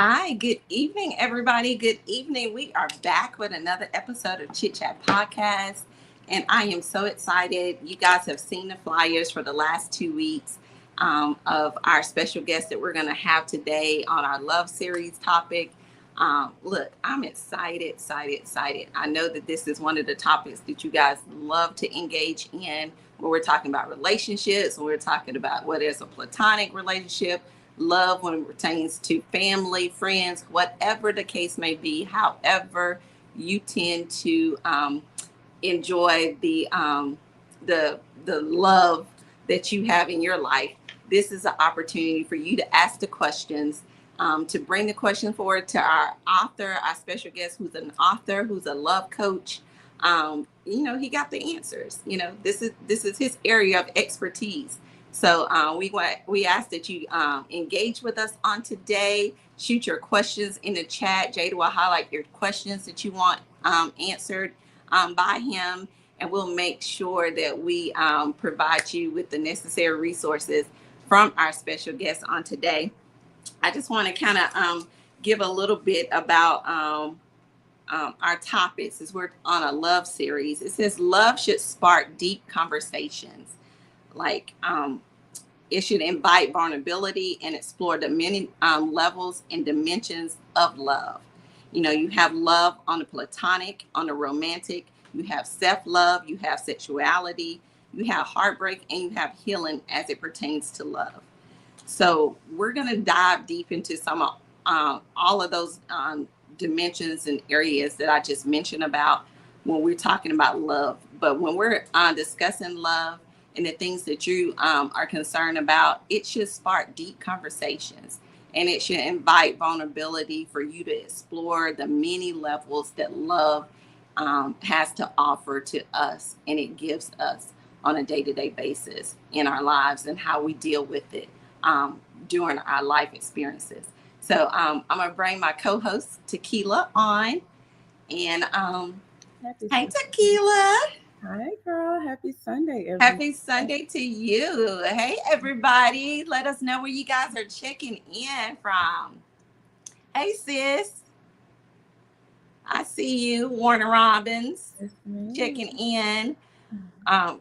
Hi, good evening, everybody. Good evening. We are back with another episode of Chit Chat Podcast, and I am so excited. You guys have seen the flyers for the last 2 weeks of our special guest that we're going to have today on our love series topic. Look, I'm excited. I know that this is one of the topics that you guys love to engage in when we're talking about relationships, when we're talking about what is a platonic relationship, love when it pertains to family, friends, whatever the case may be. However, you tend to enjoy the love that you have in your life. This is an opportunity for you to ask the questions, to bring the question forward to our author, our special guest, who's an author, who's a love coach. He got the answers. This is his area of expertise. So we ask that you engage with us on today. Shoot your questions in the chat. Jada will highlight your questions that you want answered by him, and we'll make sure that we provide you with the necessary resources from our special guest on today. I just want to kind of give a little bit about our topics, as we're on a love series. It says love should spark deep conversations. Like it should invite vulnerability and explore the many levels and dimensions of love. You have love on the platonic, on the romantic, you have self-love, you have sexuality, you have heartbreak, and you have healing as it pertains to love. So we're going to dive deep into some of all of those dimensions and areas that I just mentioned about when we're talking about love. But when we're discussing love and the things that you are concerned about, it should spark deep conversations, and it should invite vulnerability for you to explore the many levels that love has to offer to us, and it gives us on a day-to-day basis in our lives and how we deal with it during our life experiences. So I'm going to bring my co-host Tequila on. And hey, Tequila. Hi, girl. Happy Sunday, everyone. Happy Sunday to you. Hey, everybody. Let us know where you guys are checking in from. Hey, sis. I see you, Warner Robbins, checking in. Come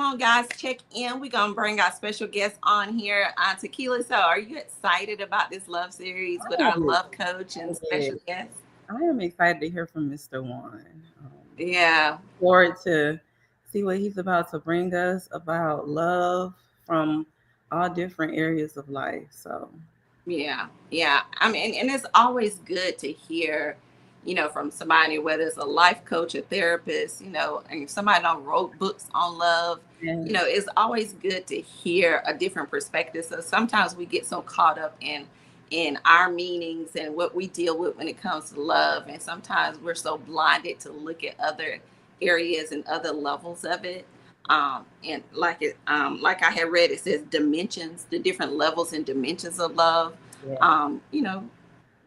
on, guys, check in. We're going to bring our special guest on here, Tequila. So are you excited about this love series with our love coach and special guest? I am excited to hear from Mr. Juan. Yeah. Forward to see what he's about to bring us about love from all different areas of life. So Yeah. I mean, and it's always good to hear, from somebody, whether it's a life coach, a therapist, and somebody that wrote books on love. It's always good to hear a different perspective. So sometimes we get so caught up in our meanings and what we deal with when it comes to love, and sometimes we're so blinded to look at other areas and other levels of it. And like I had read, it says dimensions, the different levels and dimensions of love.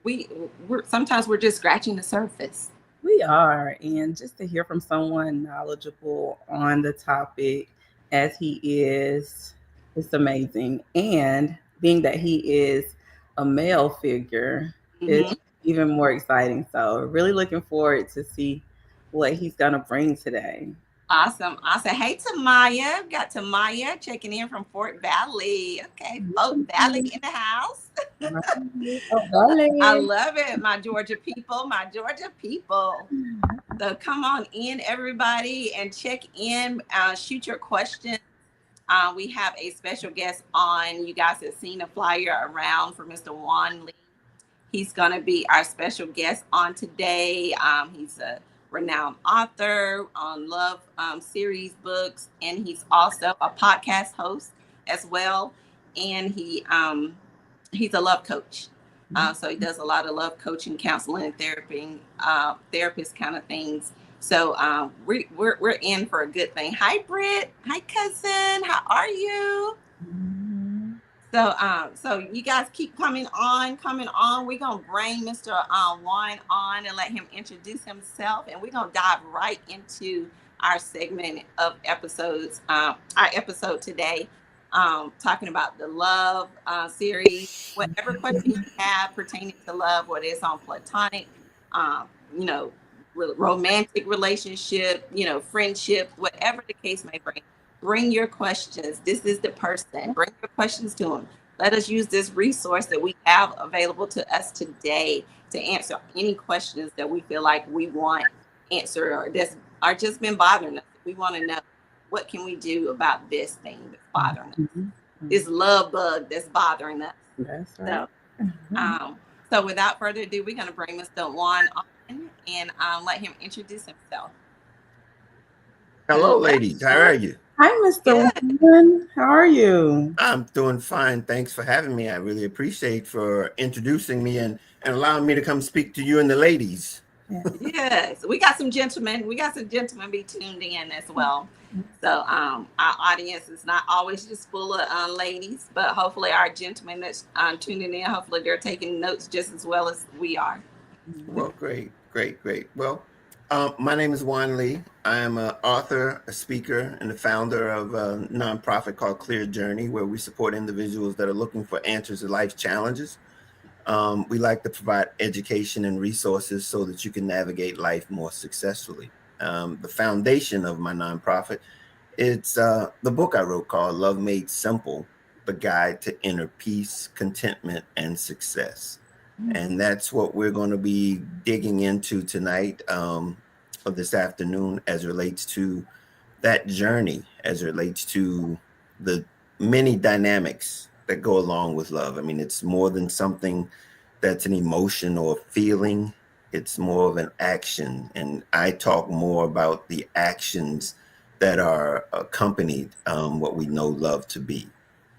We're sometimes we're just scratching the surface. We are, and just to hear from someone knowledgeable on the topic as he is, it's amazing. And being that he is a male figure, it's even more exciting. So really looking forward to see what he's gonna bring today. Awesome. Hey, Tamaya. Got Tamaya checking in from Fort Valley. Okay, Fort Valley in the house. I love it. My Georgia people. So come on in, everybody, and check in. Shoot your questions. We have a special guest on. You guys have seen a flyer around for Mr. Juan Lee. He's going to be our special guest on today. He's a renowned author on love series books, and he's also a podcast host as well. And he's a love coach. So he does a lot of love coaching, counseling, and therapy, therapist kind of things. So we're in for a good thing. Hi, Britt. Hi, cousin. How are you? So you guys keep coming on. We're gonna bring Mr. Juan on and let him introduce himself, and we're gonna dive right into our segment of episodes. Our episode today. talking about the love series. Whatever question you have pertaining to love, whether it's on platonic, um, you know, romantic relationship, friendship, whatever the case may bring your questions. This is the person. Bring your questions to them. Let us use this resource that we have available to us today to answer any questions that we feel like we want answered or that's are just been bothering us. We want to know, what can we do about this thing that's bothering us, this love bug that's bothering us. That's right. So, so without further ado, we're going to bring Mr. Juan on and let him introduce himself. Hello, ladies. How are you? Hi, Mr. Juan. How are you? I'm doing fine. Thanks for having me. I really appreciate for introducing me and allowing me to come speak to you and the ladies. Yes, we got some gentlemen. We got some gentlemen be tuned in as well. So our audience is not always just full of ladies, but hopefully our gentlemen that's tuning in, hopefully they're taking notes just as well as we are. Well, great. Well, my name is Juan Lee. I am an author, a speaker, and the founder of a nonprofit called Clear Journey, where we support individuals that are looking for answers to life's challenges. We like to provide education and resources so that you can navigate life more successfully. The foundation of my nonprofit, it's the book I wrote called Love Made Simple, The Guide to Inner Peace, Contentment, and Success. And that's what we're going to be digging into tonight or this afternoon as it relates to that journey, as it relates to the many dynamics that go along with love. I mean, it's more than something that's an emotion or feeling. It's more of an action. And I talk more about the actions that are accompanied what we know love to be.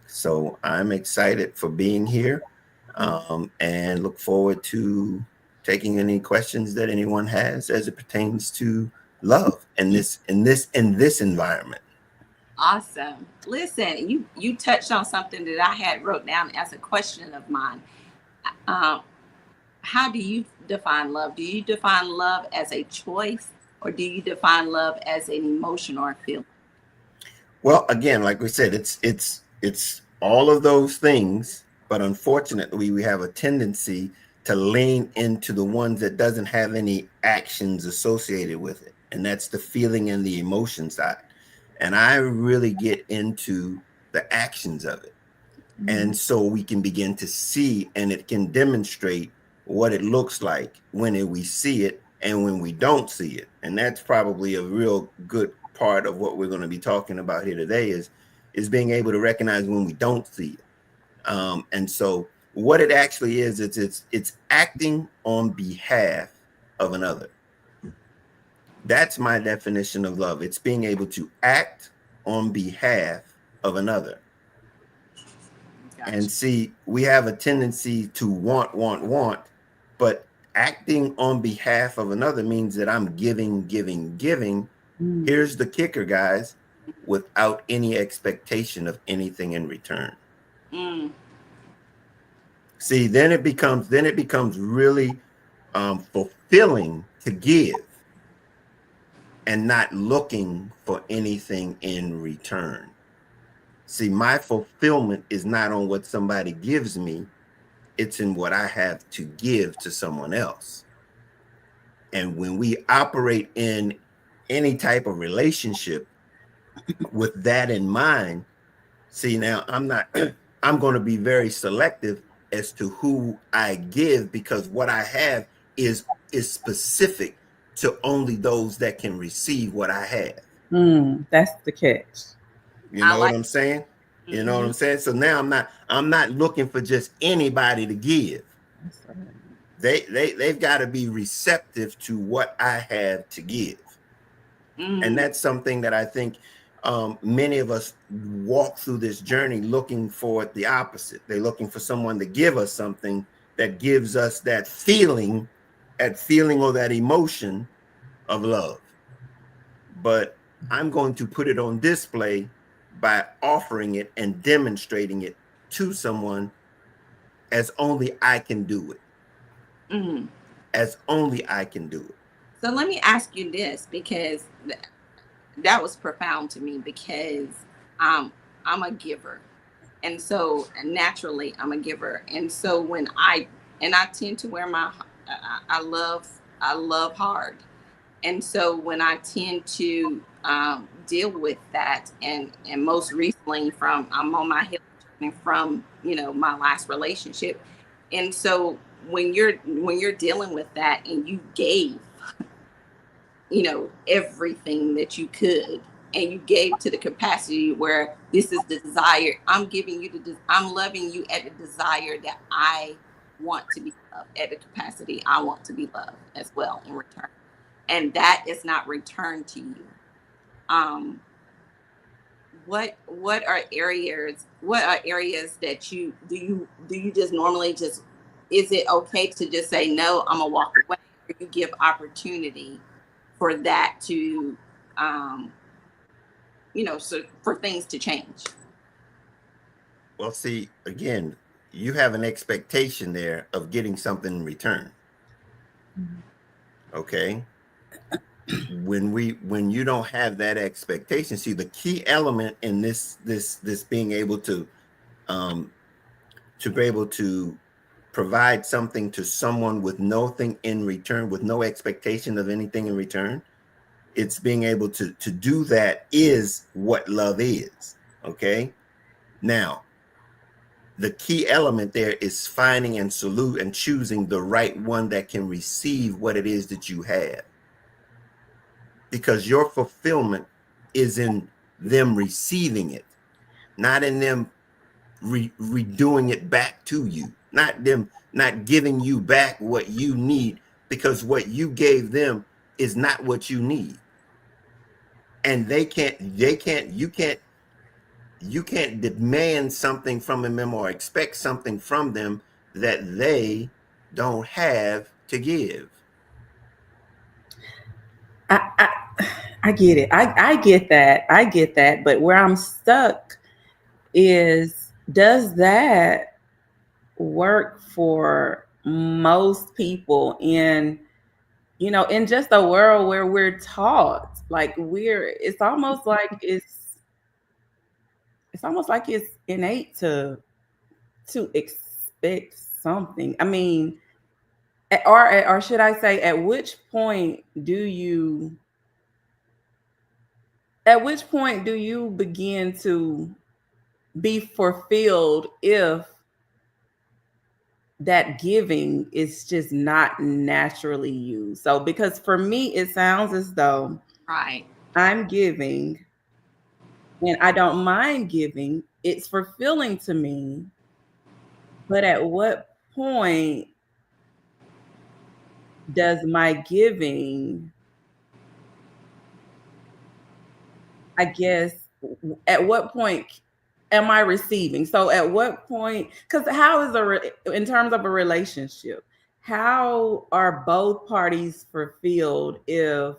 So I'm excited for being here and look forward to taking any questions that anyone has as it pertains to love in this environment. Awesome. Listen, you touched on something that I had wrote down as a question of mine. How do you define love? Do you define love as a choice, or do you define love as an emotion or a feeling? Well, again, like we said, it's all of those things, but unfortunately, we have a tendency to lean into the ones that doesn't have any actions associated with it, and that's the feeling and the emotion side. And I really get into the actions of it. And so we can begin to see, and it can demonstrate what it looks like when we see it and when we don't see it. And that's probably a real good part of what we're going to be talking about here today is being able to recognize when we don't see it. And so what it actually is, it's acting on behalf of another. That's my definition of love. It's being able to act on behalf of another. Gotcha. And see, we have a tendency to want, but acting on behalf of another means that I'm giving. Here's the kicker, guys, without any expectation of anything in return. See, then it becomes really fulfilling to give and not looking for anything in return. See, my fulfillment is not on what somebody gives me. It's in what I have to give to someone else. And when we operate in any type of relationship with that in mind, see, now I'm going to be very selective as to who I give, because what I have is specific to only those that can receive what I have. That's the catch. You know what I'm saying? You know what I'm saying? So now I'm not looking for just anybody to give. They've got to be receptive to what I have to give. And that's something that I think many of us walk through this journey looking for the opposite. They're looking for someone to give us something that gives us that feeling or that emotion of love. But I'm going to put it on display by offering it and demonstrating it to someone as only I can do it. As only I can do it. So let me ask you this, because that was profound to me, because I'm a giver. And so naturally I'm a giver. And so when I tend to wear my, I love hard. And so when I tend to deal with that, and most recently from, I'm on my healing journey from, you know, my last relationship. And so when you're dealing with that and you gave, you know, everything that you could, and you gave to the capacity where this is the desire, I'm giving you I'm loving you at the desire that I want to be loved, at the capacity I want to be loved as well in return, and that is not returned to you. um what are areas that you just normally just, is it okay to just say no, I'm gonna walk away, or you give opportunity for that to um you know, so for things to change? Well, see, again, you have an expectation there of getting something in return. Okay. When you don't have that expectation, see, the key element in this being able to be able to provide something to someone with nothing in return, with no expectation of anything in return, it's being able to do that is what love is. Okay. Now, the key element there is finding and choosing the right one that can receive what it is that you have, because your fulfillment is in them receiving it, not in them redoing it back to you, not giving you back what you need, because what you gave them is not what you need. And you can't demand something from them or expect something from them that they don't have to give. I get it. I get that. I get that. But where I'm stuck is, does that work for most people in, you know, in just a world where we're taught, like it's almost like it's almost like it's innate to expect something. I mean, or should I say, at which point do you begin to be fulfilled if that giving is just not naturally you? So, because for me, it sounds as though Right. I'm giving and I don't mind giving. It's fulfilling to me. But at what point does my giving, I guess, at what point am I receiving? So at what point, because how is in terms of a relationship, how are both parties fulfilled if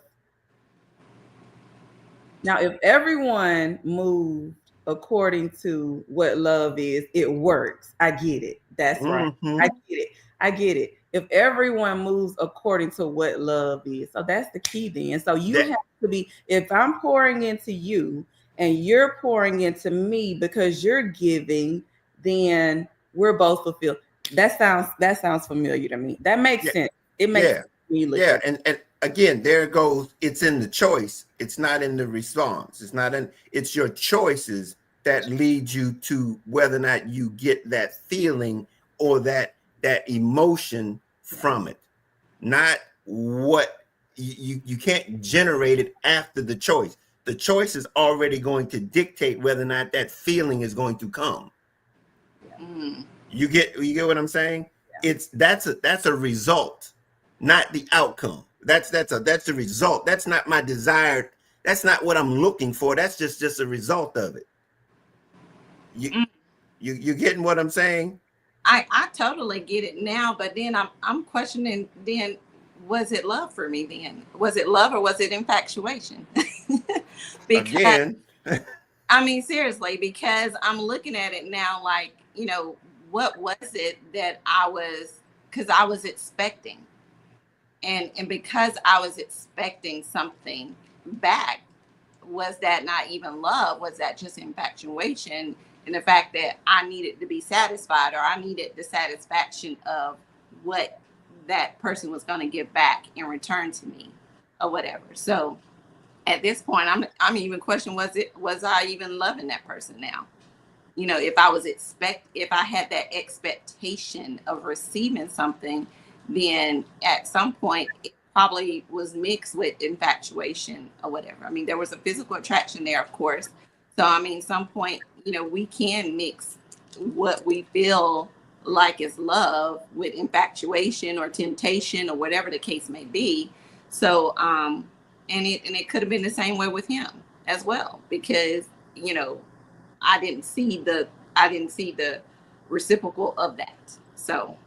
everyone moved according to what love is, it works. I get it. That's right. Mm-hmm. I get it. I get it. If everyone moves according to what love is, so that's the key then. So you have to be, if I'm pouring into you and you're pouring into me because you're giving, then we're both fulfilled. That sounds familiar to me. That makes sense. It makes sense when you look at it. And again, there it goes. It's in the choice. It's not in the response. It's your choices that lead you to whether or not you get that feeling or that emotion from it. Not what you can't generate it after the choice. The choice is already going to dictate whether or not that feeling is going to come. Mm. You get what I'm saying? Yeah. That's a result, not the outcome. That's the result. That's not my desired. That's not what I'm looking for. That's just a result of it. You getting what I'm saying? I totally get it now, but then I'm questioning, then was it love for me then? Was it love or was it infatuation? Because again, I mean, seriously, because I'm looking at it now like, you know, what was it that because I was expecting. And because I was expecting something back, was that not even love? Was that just infatuation? And the fact that I needed to be satisfied, or I needed the satisfaction of what that person was going to give back in return to me, or whatever. So at this point, I'm even questioning, was I even loving that person now? You know, if I had that expectation of receiving something, then at some point it probably was mixed with infatuation or whatever. I mean, there was a physical attraction there, of course. So I mean, some point, you know, we can mix what we feel like is love with infatuation or temptation or whatever the case may be. So and it could have been the same way with him as well, because, you know, I didn't see the reciprocal of that. So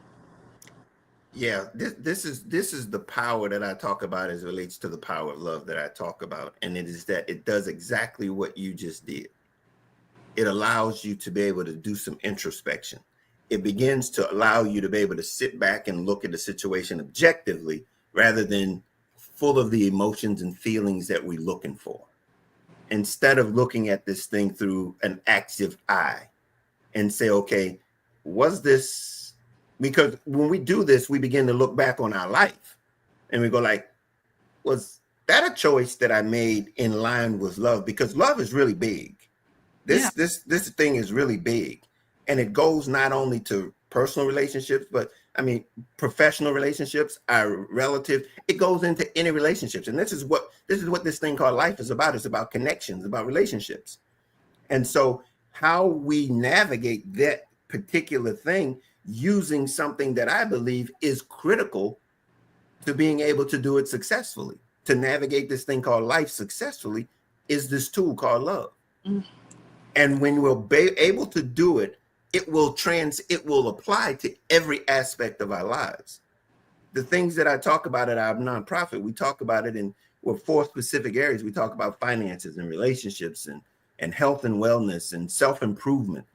Yeah, this is the power that I talk about as it relates to the power of love that I talk about. And it is that it does exactly what you just did. It allows you to be able to do some introspection. It begins to allow you to be able to sit back and look at the situation objectively rather than full of the emotions and feelings that we're looking for. Instead of looking at this thing through an active eye and say, okay, was this, because when we do this, we begin to look back on our life and we go like, was that a choice that I made in line with love? Because love is really big. This thing is really big, and it goes not only to personal relationships, but I mean, professional relationships, our relative, it goes into any relationships. And this is what this thing called life is about. It's about connections, about relationships. And so how we navigate that particular thing using something that I believe is critical to being able to do it successfully, to navigate this thing called life successfully, is this tool called love. Mm. And when we'll be able to do it, it will apply to every aspect of our lives. The things that I talk about at our nonprofit, we talk about it in 4 specific areas. We talk about finances and relationships and health and wellness and self-improvement,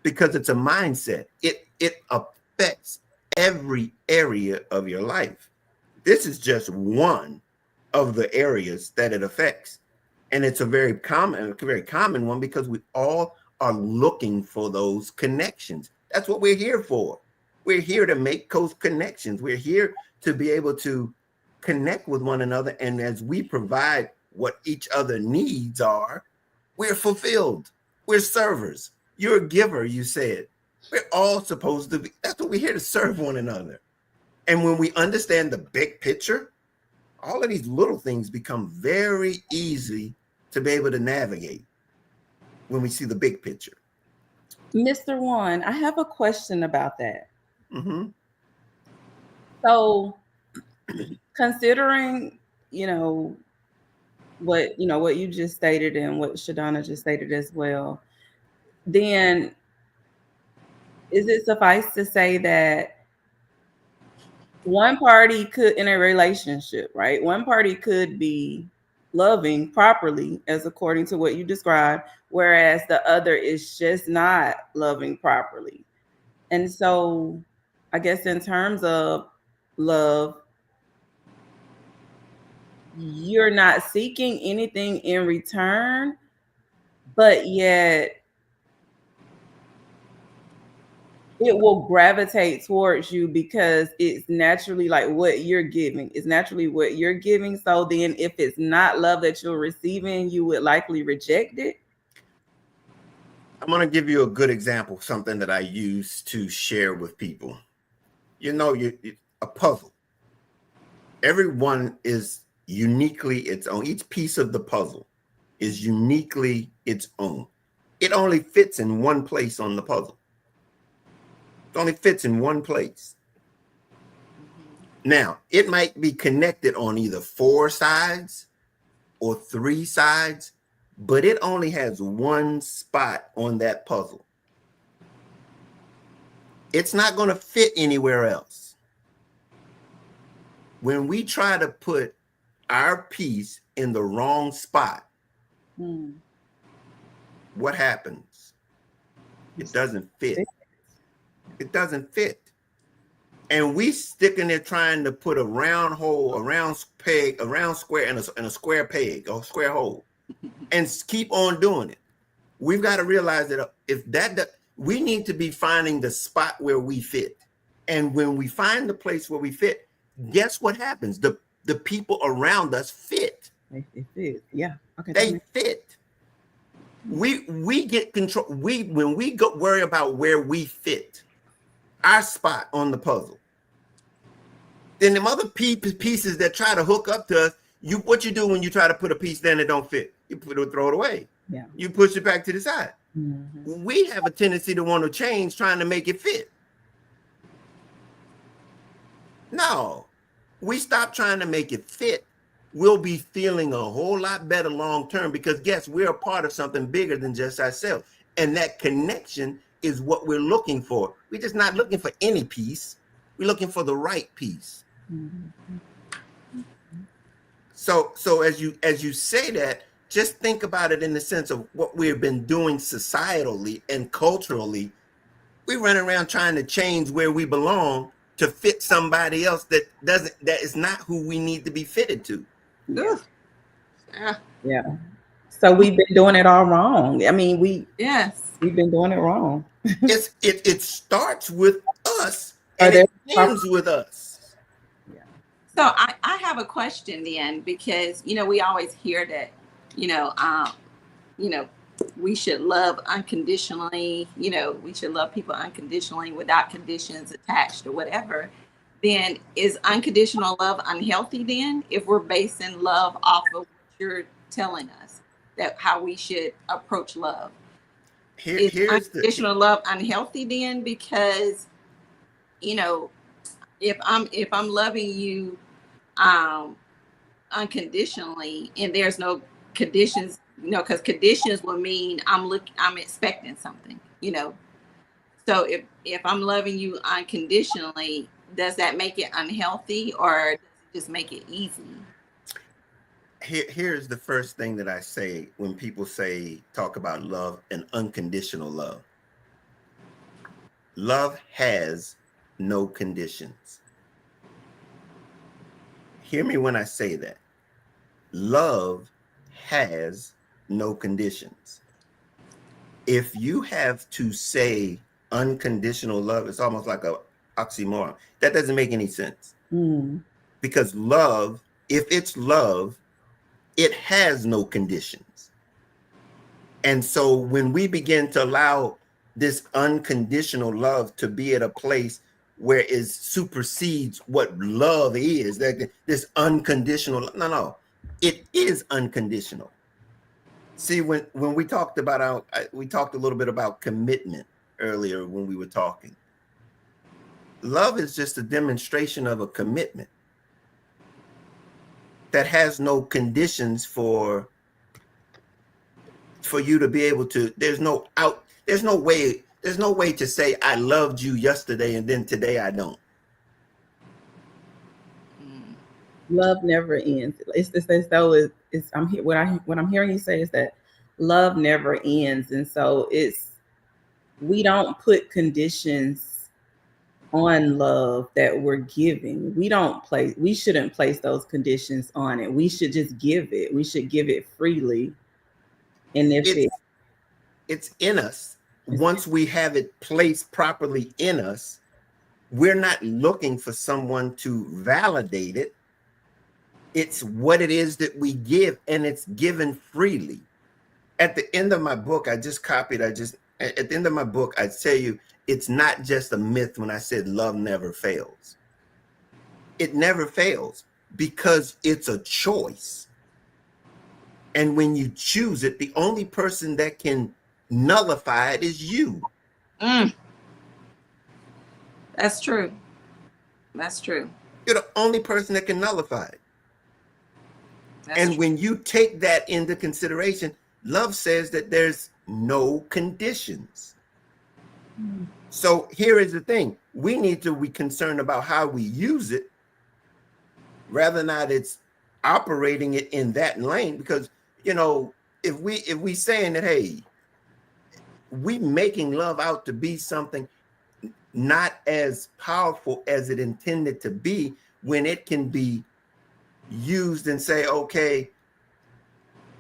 because it's a mindset. It affects every area of your life. This is just one of the areas that it affects. And it's a very common one, because we all are looking for those connections. That's what we're here for. We're here to make those connections. We're here to be able to connect with one another. And as we provide what each other needs are, we're fulfilled. We're servers. You're a giver, you said. We're all supposed to be. That's what we're here to serve one another. And when we understand the big picture, all of these little things become very easy to be able to navigate when we see the big picture. Mr. Juan, I have a question about that. Mm-hmm. So considering, what you just stated and what Shadonna just stated as well, then is it suffice to say that one party could, in a relationship, right? One party could be loving properly, as according to what you described, whereas the other is just not loving properly. And so I guess in terms of love, you're not seeking anything in return, but yet it will gravitate towards you because it's naturally like what you're giving. It's naturally what you're giving. So then if it's not love that you're receiving, you would likely reject it. I'm going to give you a good example, something that I use to share with people. A puzzle. Everyone is uniquely its own. Each piece of the puzzle is uniquely its own. It only fits in one place on the puzzle. It only fits in one place. Now, it might be connected on either 4 sides or 3 sides, but it only has one spot on that puzzle. It's not going to fit anywhere else. When we try to put our piece in the wrong spot, what happens? It doesn't fit. It doesn't fit. And we sticking there trying to put a round hole, a round peg, a round square, and a square peg or square hole. and keep on doing it. We've got to realize that we need to be finding the spot where we fit. And when we find the place where we fit, guess what happens? The people around us fit. It is. Yeah. Okay. They fit. We get control. When we go worry about where we fit, our spot on the puzzle, then them other pieces that try to hook up to us, what you do when you try to put a piece there and it don't fit? You throw it away. Yeah. You push it back to the side. Mm-hmm. We have a tendency to want to change, trying to make it fit. No, we stop trying to make it fit. We'll be feeling a whole lot better long term, because guess, we're a part of something bigger than just ourselves. And that connection is what we're looking for. We're just not looking for any piece. We're looking for the right piece. Mm-hmm. So as you say that, just think about it in the sense of what we've been doing societally and culturally. We run around trying to change where we belong to fit somebody else that is not who we need to be fitted to. Yeah. Yeah. So we've been doing it all wrong. I mean, we've been doing it wrong. It starts with us and it ends with us. Yeah. So I have a question then, because we always hear that we should love unconditionally. We should love people unconditionally without conditions attached or whatever. Then is unconditional love unhealthy then, if we're basing love off of what you're telling us, that how we should approach love? Is unconditional love unhealthy then? Because if I'm loving you unconditionally and there's no conditions, because conditions will mean I'm expecting something, So if I'm loving you unconditionally, does that make it unhealthy, or does it just make it easy? Here's the first thing that I say when people talk about love and unconditional love. Love has no conditions. Hear me when I say that. Love has no conditions. If you have to say unconditional love, it's almost like a oxymoron. That doesn't make any sense. Because love, if it's love, it has no conditions. And so when we begin to allow this unconditional love to be at a place where it supersedes what love is, that this unconditional, no, it is unconditional. See, when we talked about we talked a little bit about commitment earlier when we were talking. Love is just a demonstration of a commitment that has no conditions for you to be able to. There's no way to say I loved you yesterday and then today I don't. Love never ends. It's just as though what I'm hearing you say is that love never ends, and so we don't put conditions on love that we're giving. We shouldn't place those conditions on it. We should just give it. We should give it freely. And if it's in us, once we have it placed properly in us, we're not looking for someone to validate it. It's what it is that we give, and it's given freely. At the end of my book, at the end of my book, I tell you, it's not just a myth when I said love never fails. It never fails because it's a choice. And when you choose it, the only person that can nullify it is you. That's true. That's true. You're the only person that can nullify it. And when you take that into consideration, love says that there's no conditions. So here is the thing. We need to be concerned about how we use it, rather not it's operating it in that lane. Because, if we saying that, hey, we making love out to be something not as powerful as it intended to be, when it can be used and say, okay,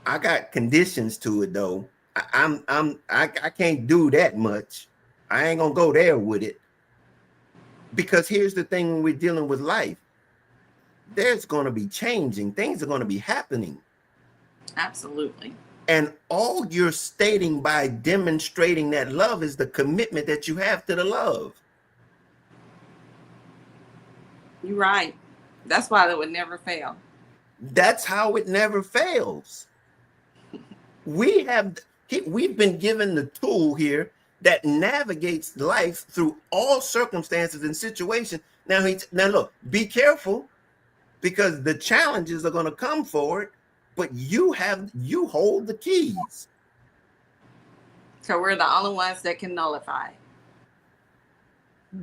I got conditions to it though. I can't do that much. I ain't gonna go there with it. Because here's the thing, when we're dealing with life, there's gonna be changing, things are gonna be happening. Absolutely. And all you're stating by demonstrating that love is the commitment that you have to the love. You're right. That's why it would never fail. That's how it never fails. We've been given the tool here that navigates life through all circumstances and situations. Now look, be careful, because the challenges are going to come for it, but you hold the keys. So we're the only ones that can nullify it.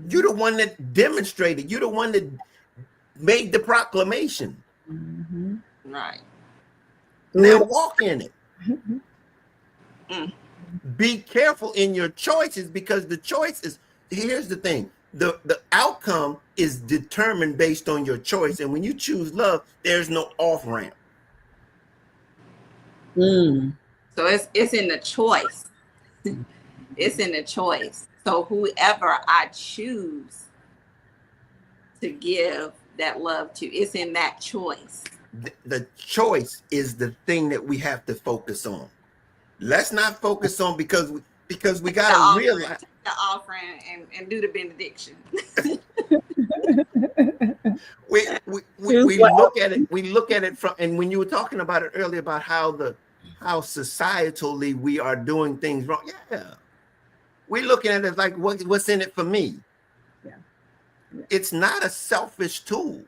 You're the one that demonstrated. You're the one that made the proclamation. Mm-hmm. Right. Now walk in it. Mm. Be careful in your choices, because the choice is, here's the thing, the outcome is determined based on your choice. And when you choose love, there's no off ramp. So it's in the choice. It's in the choice. So whoever I choose to give that love to, it's in that choice. The choice is the thing that we have to focus on. Let's not focus on, because we got to realize the offering and do the benediction. we look at it from, and when you were talking about it earlier about how societally we are doing things wrong. Yeah. We're looking at it like, what's in it for me? Yeah. It's not a selfish tool.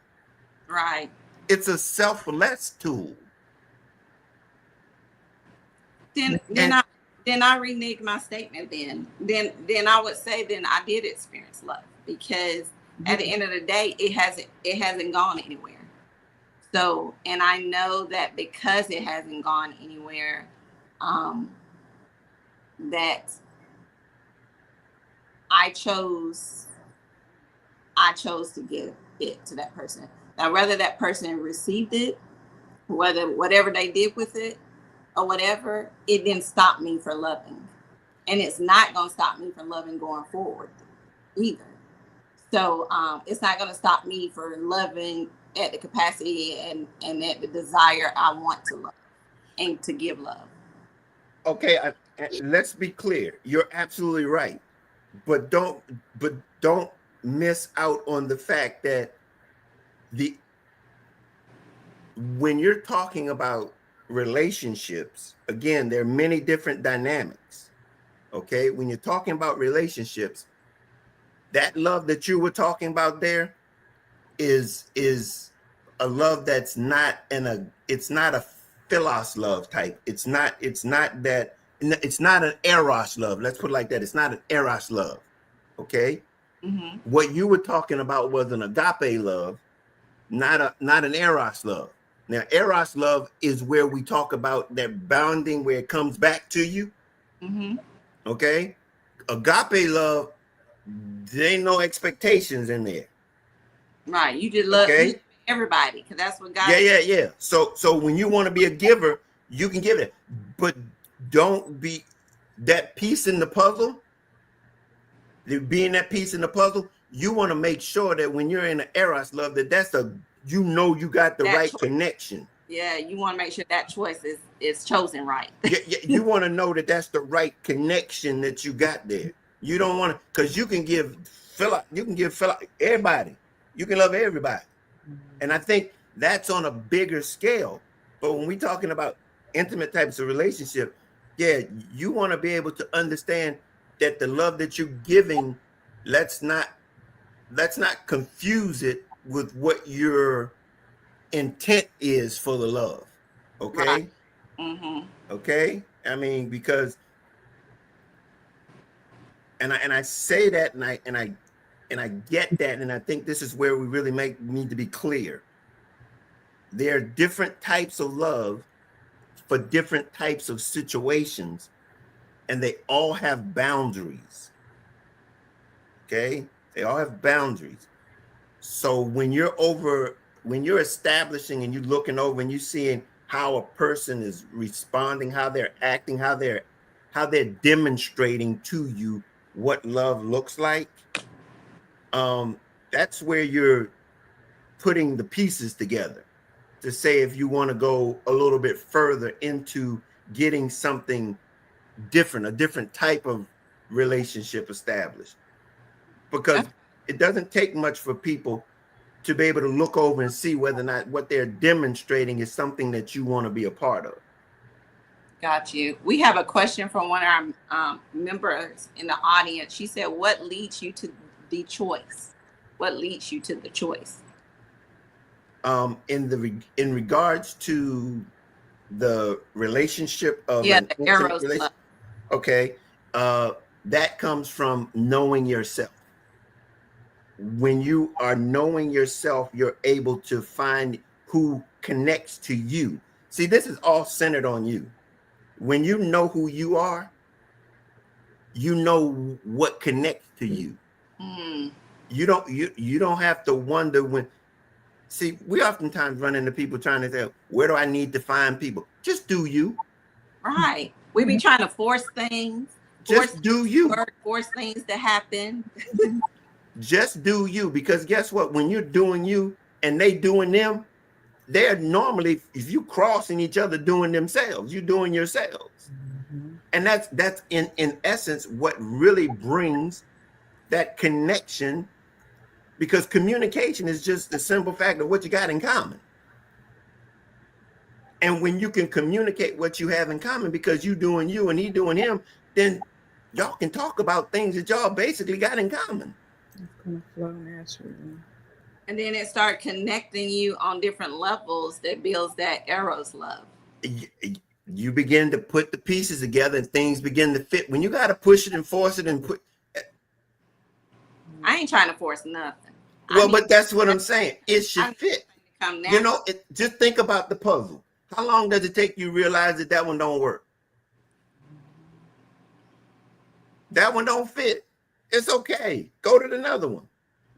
Right. It's a selfless tool. Then I renege my statement. Then I would say then I did experience love, because at the end of the day, it hasn't gone anywhere. So, and I know that because it hasn't gone anywhere, that I chose to give it to that person. Now, whether that person received it, whatever they did with it or whatever, it didn't stop me from loving. And it's not going to stop me from loving going forward either. So it's not going to stop me from loving at the capacity and at the desire I want to love and to give love. Okay, let's be clear. You're absolutely right. But don't miss out on the fact that when you're talking about relationships, again, there are many different dynamics. Okay, when you're talking about relationships, that love that you were talking about there is a love that's not it's not a philos love type. It's not an eros love. Let's put it like that. It's not an eros love. Okay. Mm-hmm. What you were talking about was an agape love, not an eros love. Now, eros love is where we talk about that bounding, where it comes back to you. Mm-hmm. Okay. Agape love, there ain't no expectations in there. Right. You just love everybody, because that's what God. Yeah. So when you want to be a giver, you can give it, but don't be that piece in the puzzle. Being that piece in the puzzle, you want to make sure that when you're in an eros love, that's you got the right connection. Yeah, you want to make sure that choice is chosen right. Yeah, you want to know that that's the right connection that you got there. You don't want to, because you can give everybody. You can love everybody. And I think that's on a bigger scale. But when we're talking about intimate types of relationship, yeah, you want to be able to understand that the love that you're giving, let's not confuse it with what your intent is for the love. Okay. Right. Mm-hmm. Okay. I mean, because and I say that and I get that, and I think this is where we really need to be clear. There are different types of love for different types of situations, and they all have boundaries. Okay? They all have boundaries. So when you're establishing and you're looking over and you're seeing, how a person is responding, how they're acting, how they're demonstrating to you what love looks like, that's where you're putting the pieces together to say if you want to go a little bit further into getting something different, a different type of relationship established. Because it doesn't take much for people to be able to look over and see whether or not what they're demonstrating is something that you want to be a part of. Got you. We have a question from one of our members in the audience. She said, what leads you to the choice? What leads you to the choice? In regards to the relationship of the intimate Eros relationship, love. okay, that comes from knowing yourself. When you are knowing yourself, you're able to find who connects to you. See, this is all centered on you. When you know who you are, you know what connects to you. You don't have to wonder when. See, we oftentimes run into people trying to say, where do I need to find people? Just do you. Right. We be trying to force things. Just do you. Force things to happen. Just do you. Because guess what? When you're doing you and they doing them, they're normally, if you crossing each other, doing themselves, you're doing yourselves. And that's in essence what really brings that connection, because communication is just the simple fact of what you got in common. And when you can communicate what you have in common, because you doing you and he doing him, then y'all can talk about things that y'all basically got in common. It's gonna flow naturally. And then it start connecting you on different levels that builds that Eros love. You begin to put the pieces together and things begin to fit. When you got to push it and force it and put. I ain't trying to force nothing. Well, but that's what I'm saying. It should fit. You know, just think about the puzzle. How long does it take you to realize that one don't work? That one don't fit. It's okay. Go to another one.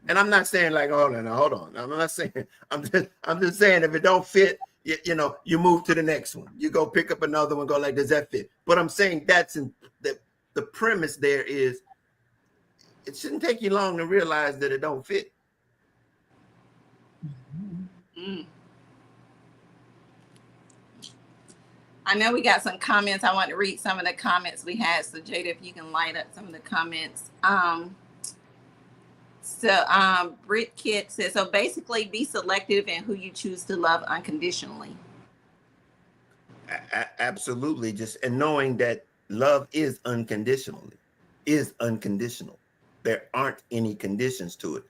And I'm not saying like, hold on. I'm not saying. I'm just saying if it don't fit, you know, you move to the next one. You go pick up another one. Go like, does that fit? But I'm saying that's the premise. There is. It shouldn't take you long to realize that it don't fit. I know we got some comments. I want to read some of the comments we had. So Jada, if you can light up some of the comments. Britt Kit says, so basically be selective in who you choose to love unconditionally. Absolutely. And knowing that love is unconditional. There aren't any conditions to it.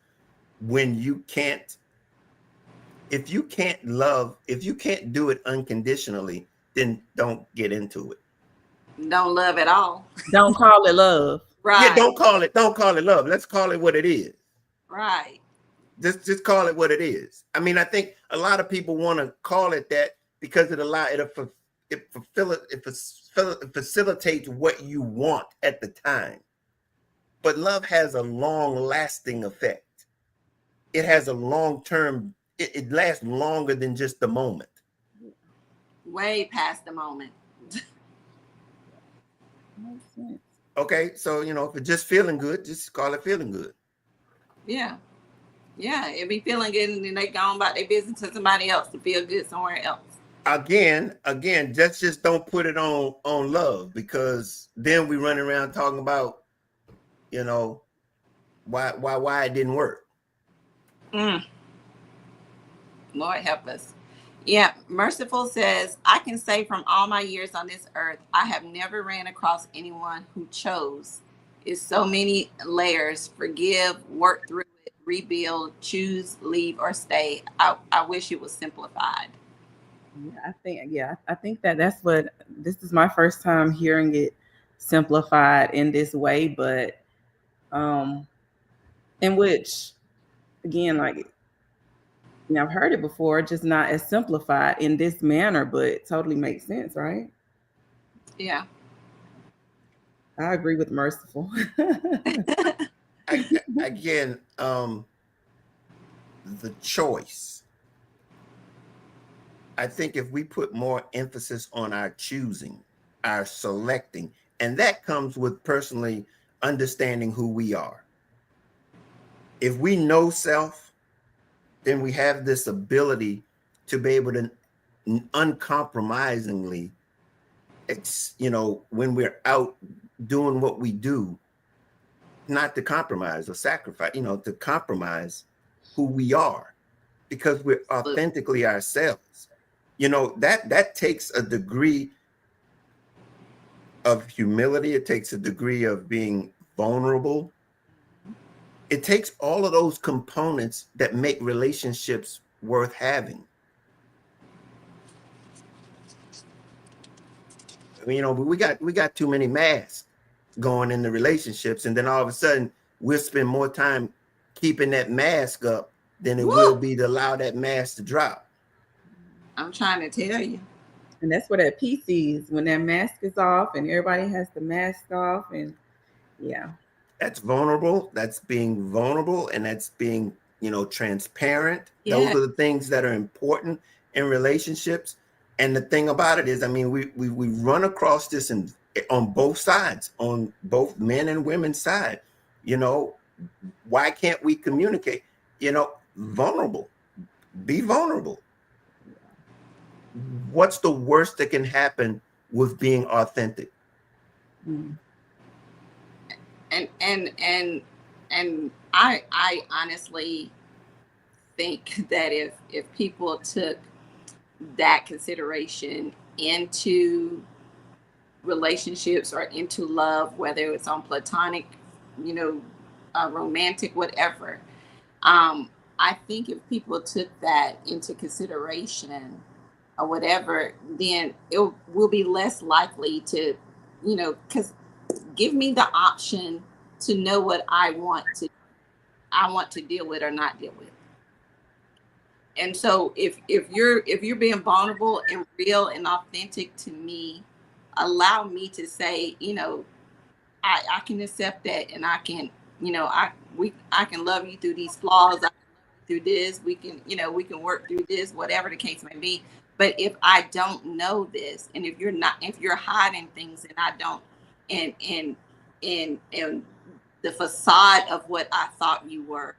If you can't do it unconditionally, then don't get into it. Don't love at all. Don't call it love. Right. Yeah, don't call it love. Let's call it what it is. Right. Just call it what it is. I mean, I think a lot of people want to call it that because it facilitates what you want at the time. But love has a long-lasting effect. It has a long-term. It lasts longer than just the moment. Way past the moment. Okay, so if it's just feeling good, just call it feeling good. Yeah, it be feeling good, and then they go about their business to somebody else to feel good somewhere else. Again, just don't put it on love, because then we run around talking about, why it didn't work. Lord help us. Yeah, Merciful says, I can say from all my years on this earth, I have never ran across anyone who chose. It's so many layers. Forgive, work through it, rebuild, choose, leave, or stay. I wish it was simplified. I think that's what, this is my first time hearing it simplified in this way, but in which, again, like, I've heard it before, just not as simplified in this manner, but it totally makes sense, right? Yeah. I agree with Merciful. Again, the choice. I think if we put more emphasis on our choosing, our selecting, and that comes with personally understanding who we are. If we know self, then we have this ability to be able to uncompromisingly, when we're out doing what we do, not to compromise or sacrifice, to compromise who we are because we're authentically ourselves. That takes a degree of humility. It takes a degree of being vulnerable. It takes all of those components that make relationships worth having. I mean, we got too many masks going into relationships, and then all of a sudden we'll spend more time keeping that mask up than it will be to allow that mask to drop. I'm trying to tell you. And that's what that piece is when that mask is off and everybody has the mask off. And yeah. That's vulnerable. That's being vulnerable, and that's being, transparent. Yeah. Those are the things that are important in relationships. And the thing about it is, I mean, we run across this on both sides, on both men and women's side. Why can't we communicate? Vulnerable. Be vulnerable. What's the worst that can happen with being authentic? Mm. And I honestly think that if people took that consideration into relationships or into love, whether it's on platonic, romantic, whatever, I think if people took that into consideration or whatever, then it will be less likely to, because give me the option to know what I want to deal with or not deal with. And so if you're being vulnerable and real and authentic to me, allow me to say, I can accept that, and I can, I can love you through these flaws, through this, we can work through this, whatever the case may be. But if I don't know this, and if you're hiding things, and I don't, and the facade of what I thought you were,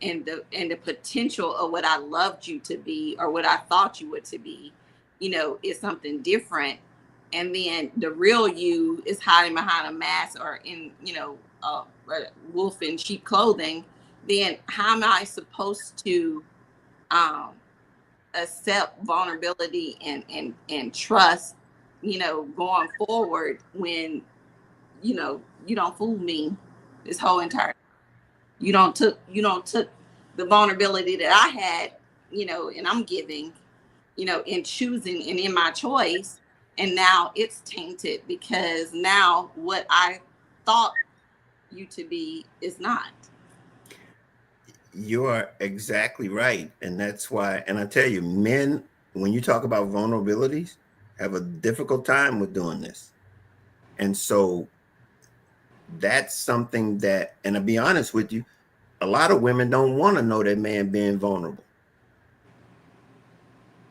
and the potential of what I loved you to be, or what I thought you were to be, is something different. And then the real you is hiding behind a mask or in, wolf in sheep clothing. Then how am I supposed to accept vulnerability and trust, going forward when, you don't fool me this whole entire time. You don't took the vulnerability that I had, and I'm giving, in choosing and in my choice. And now it's tainted because now what I thought you to be is not. You are exactly right. And that's why, and I tell you, men, when you talk about vulnerabilities, have a difficult time with doing this. And so that's something that, and to be honest with you, a lot of women don't want to know that man being vulnerable.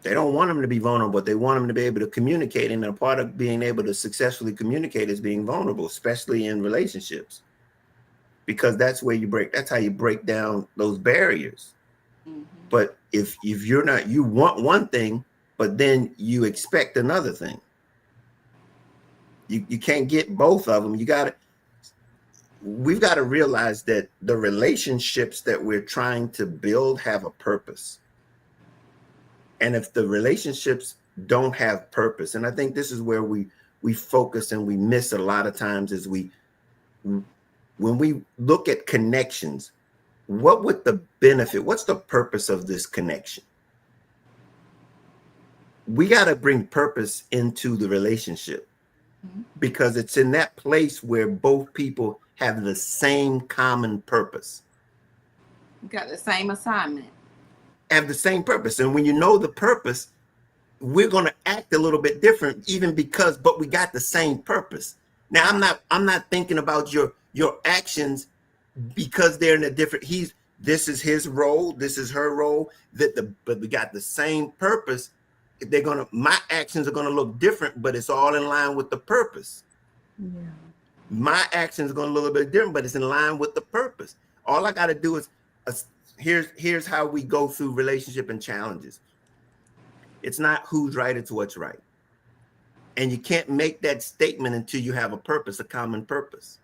They don't want him to be vulnerable, but they want him to be able to communicate. And a part of being able to successfully communicate is being vulnerable, especially in relationships, because that's how you break down those barriers. Mm-hmm. But if you're not, you want one thing, but then you expect another thing. You can't get both of them. We've got to realize that the relationships that we're trying to build have a purpose. And if the relationships don't have purpose, and I think this is where we focus and we miss a lot of times, is when we look at connections, what would the benefit? What's the purpose of this connection? We got to bring purpose into the relationship, because it's in that place where both people have the same common purpose. You got the same assignment. Have the same purpose. And when you know the purpose, we're going to act a little bit different, but we got the same purpose. Now, I'm not thinking about your actions because they're in a different, this is his role, this is her role, but we got the same purpose. my actions are gonna look different, but it's all in line with the purpose. Yeah. My actions are gonna look a little bit different, but it's in line with the purpose. All I gotta do is here's how we go through relationship and challenges. It's not who's right, it's what's right. And you can't make that statement until you have a purpose, a common purpose,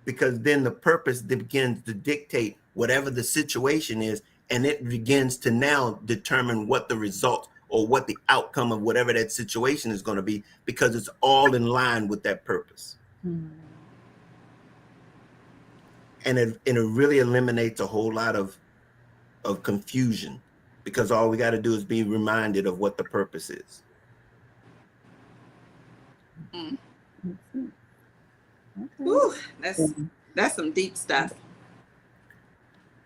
because then the purpose begins to dictate whatever the situation is, and it begins to now determine what the result or what the outcome of whatever that situation is going to be, because it's all in line with that purpose. And it really eliminates a whole lot of confusion, because all we got to do is be reminded of what the purpose is. Okay. Ooh, that's some deep stuff.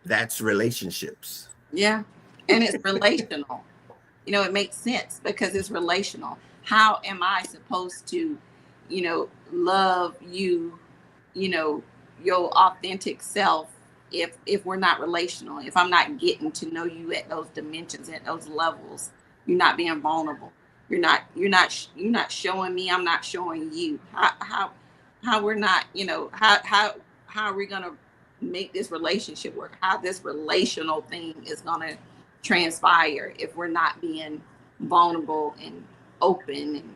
That's relationships. Yeah. And it's relational. You know, it makes sense because it's relational. How am I supposed to, you know, love you, you know, your authentic self if we're not relational, if I'm not getting to know you at those dimensions, at those levels, you're not being vulnerable. You're not showing me, I'm not showing you. How we're not, you know, how are we gonna make this relationship work? How this relational thing is gonna transpire if we're not being vulnerable and open and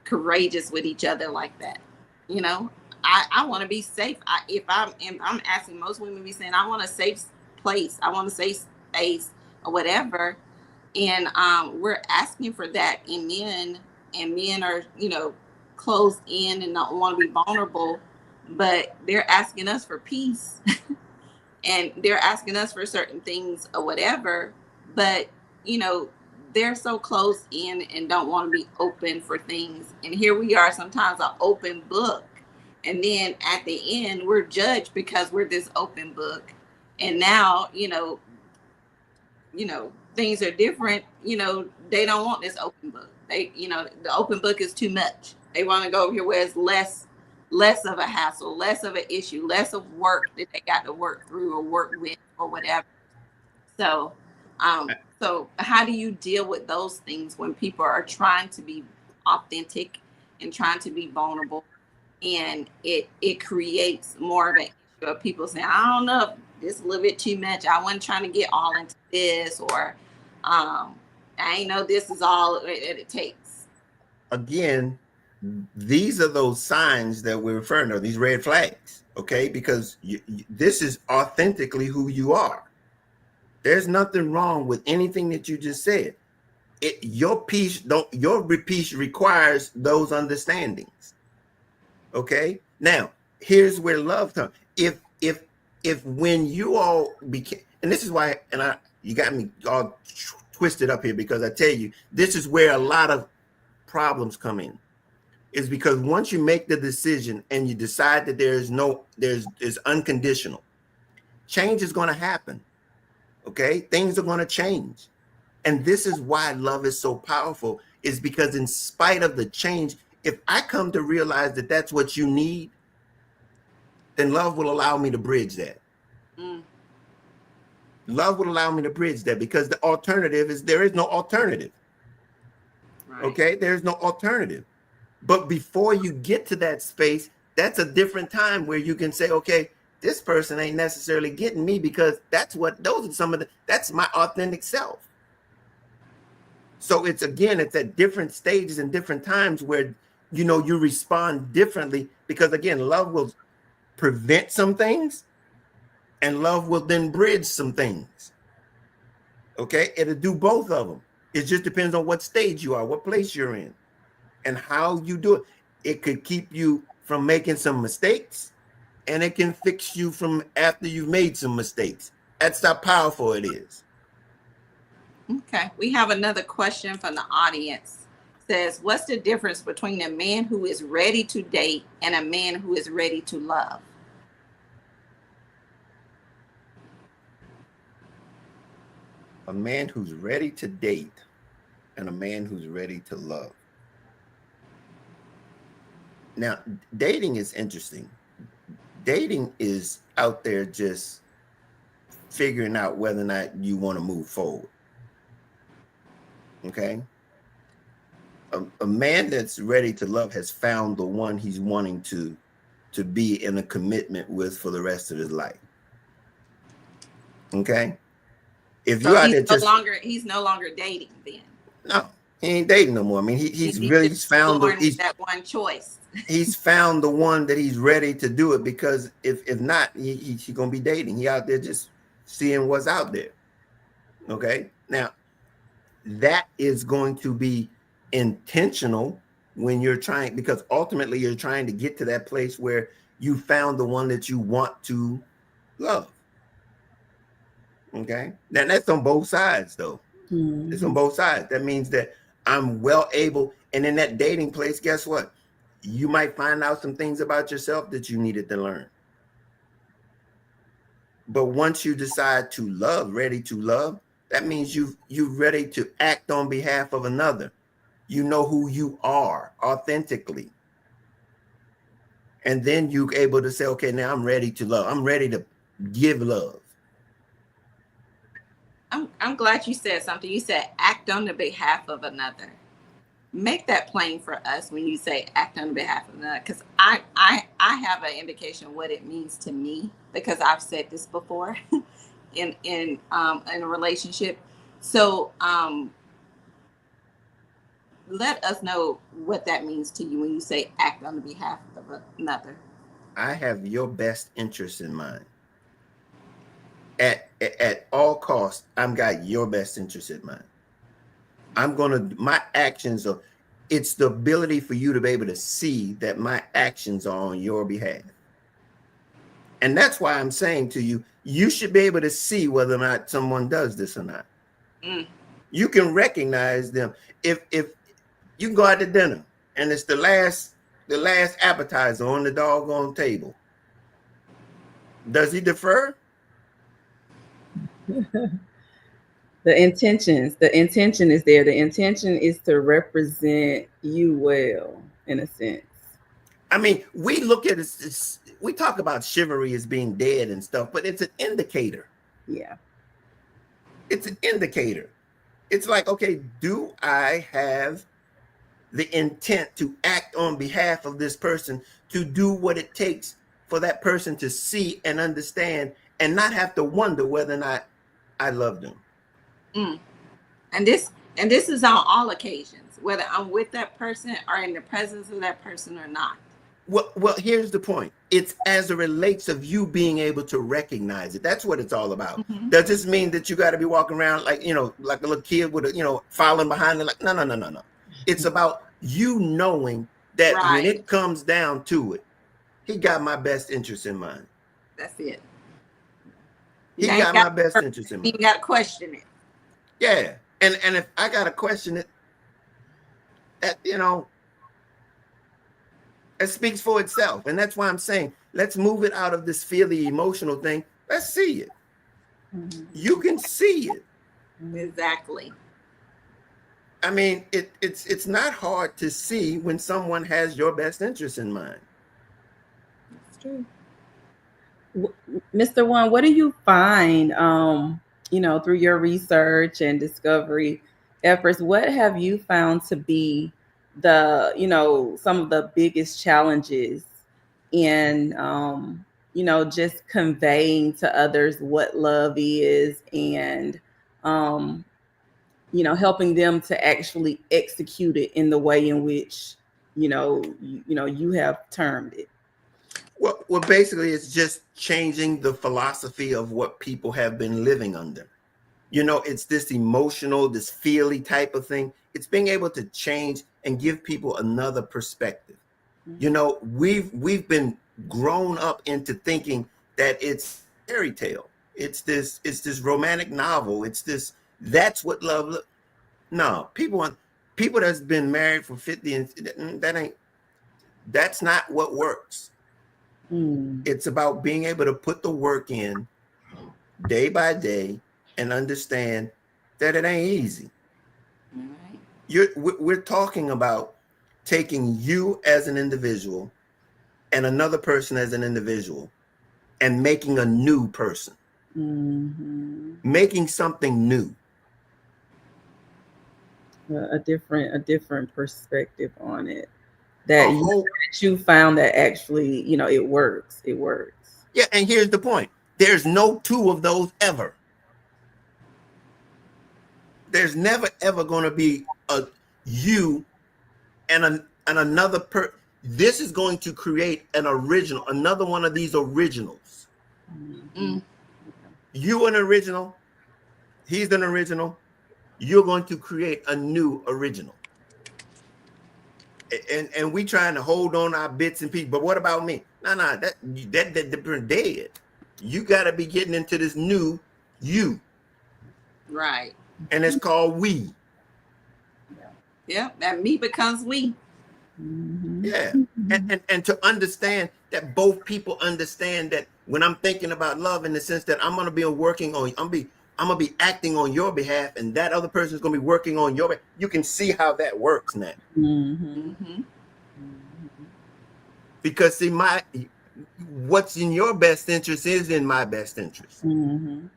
courageous with each other like that. You know, I want to be safe. I'm asking most women be saying, I want a safe place, I want a safe space or whatever. And we're asking for that in men, and men are, you know, closed in and don't want to be vulnerable, but they're asking us for peace and they're asking us for certain things or whatever, but you know, they're so closed in and don't want to be open for things. And here we are, sometimes an open book, and then at the end we're judged because we're this open book. And now, you know, things are different. You know, they don't want this open book. They, you know, the open book is too much. They want to go over here where it's less of a hassle, less of an issue, less of work that they got to work through or work with or whatever. So so how do you deal with those things when people are trying to be authentic and trying to be vulnerable, and it creates more of an issue of people saying, I don't know, this is a little bit too much, I wasn't trying to get all into this, or I ain't know this is all it takes. Again, these are those signs that we're referring to, these red flags, okay? Because this is authentically who you are. There's nothing wrong with anything that you just said. Your peace requires those understandings. Okay. Now, here's where love comes. If when you all became, and this is why, and you got me all twisted up here, because I tell you, this is where a lot of problems come in, is because once you make the decision and you decide that there's unconditional, change is going to happen. Okay, things are going to change. And this is why love is so powerful, is because in spite of the change, if I come to realize that that's what you need, then love will allow me to bridge that. Love will allow me to bridge that, because the alternative is there is no alternative. Right. Okay, there's no alternative. But before you get to that space, that's a different time where you can say, okay, this person ain't necessarily getting me, because that's my authentic self. So it's at different stages and different times where, you know, you respond differently, because again, love will prevent some things and love will then bridge some things. Okay. It'll do both of them. It just depends on what stage you are, what place you're in, and how you do it. It could keep you from making some mistakes, and it can fix you from after you've made some mistakes. That's how powerful it is. Okay, we have another question from the audience. It says, what's the difference between a man who is ready to date and a man who is ready to love? A man who's ready to date and a man who's ready to love. Now, dating is interesting. Dating is out there just figuring out whether or not you want to move forward. Okay. a man that's ready to love has found the one he's wanting to be in a commitment with for the rest of his life. Okay. If So you out there just he's no longer dating then. no, he ain't dating no more. I mean, he's found that one choice. He's found the one that he's ready to do it, because if not, he's gonna be dating. He out there just seeing what's out there. Okay. Now that is going to be intentional when you're trying, because ultimately you're trying to get to that place where you found the one that you want to love. Okay. Now that's on both sides though. Mm-hmm. It's on both sides. That means that I'm well able, and in that dating place, guess what? You might find out some things about yourself that you needed to learn. But once you decide to love, ready to love, that means you're ready to act on behalf of another. You know who you are authentically. And then you're able to say, okay, now I'm ready to love. I'm ready to give love. I'm glad you said something. You said act on the behalf of another. Make that plain for us when you say act on behalf of another, because I have an indication of what it means to me, because I've said this before in a relationship. So let us know what that means to you when you say act on the behalf of another. I have your best interest in mind. At all costs, I've got your best interest in mind. My actions are, it's the ability for you to be able to see that my actions are on your behalf. And that's why I'm saying to you, you should be able to see whether or not someone does this or not. Mm. You can recognize them. If you can go out to dinner and it's the last appetizer on the doggone table, does he defer? The intention is there. The intention is to represent you well, in a sense. I mean, we look at it, we talk about chivalry as being dead and stuff, but it's an indicator. Yeah. It's an indicator. It's like, okay, do I have the intent to act on behalf of this person, to do what it takes for that person to see and understand and not have to wonder whether or not I love them. Mm. And this is on all occasions, whether I'm with that person or in the presence of that person or not. Well, here's the point. It's as it relates of you being able to recognize it. That's what it's all about. Mm-hmm. Does this mean that you got to be walking around like, like a little kid with following behind it? Like, no. It's about you knowing that when it comes down to it, he got my best interest in mind. That's it. He got my best interest in mind. You got to question it. Yeah. And if I got to question it, that, it speaks for itself. And that's why I'm saying, let's move it out of this feely emotional thing. Let's see it. Mm-hmm. You can see it. Exactly. I mean, it's not hard to see when someone has your best interest in mind. That's true. Mr. Juan, what do you find, through your research and discovery efforts, what have you found to be some of the biggest challenges in, just conveying to others what love is and, helping them to actually execute it in the way in which, you have termed it? Well, basically, it's just changing the philosophy of what people have been living under. It's this emotional, this feely type of thing. It's being able to change and give people another perspective. Mm-hmm. We've been grown up into thinking that it's fairy tale. It's this romantic novel. That's what love. No, people that's been married for 50 and that's not what works. It's about being able to put the work in day by day and understand that it ain't easy. Right. We're talking about taking you as an individual and another person as an individual and making a new person. Mm-hmm. Making something new. a different perspective on it A that whole, you found that actually, you know, it works. It works. yeah, and here's the point. There's no two of those ever. There's never ever going to be a you and another this is going to create an original, another one of these originals. Mm. You an original, he's an original. You're going to create a new original. And we trying to hold on our bits and pieces. But what about me? No, that dead. You got to be getting into this new you, Right. and it's called we. Yeah, that me becomes we. Yeah, and to understand that both people understand that when I'm thinking about love, in the sense that I'm gonna be working on, I'm gonna be acting on your behalf, and that other person is gonna be working on your behalf. You can see how that works now. Mm-hmm. Because see, what's in your best interest is in my best interest. And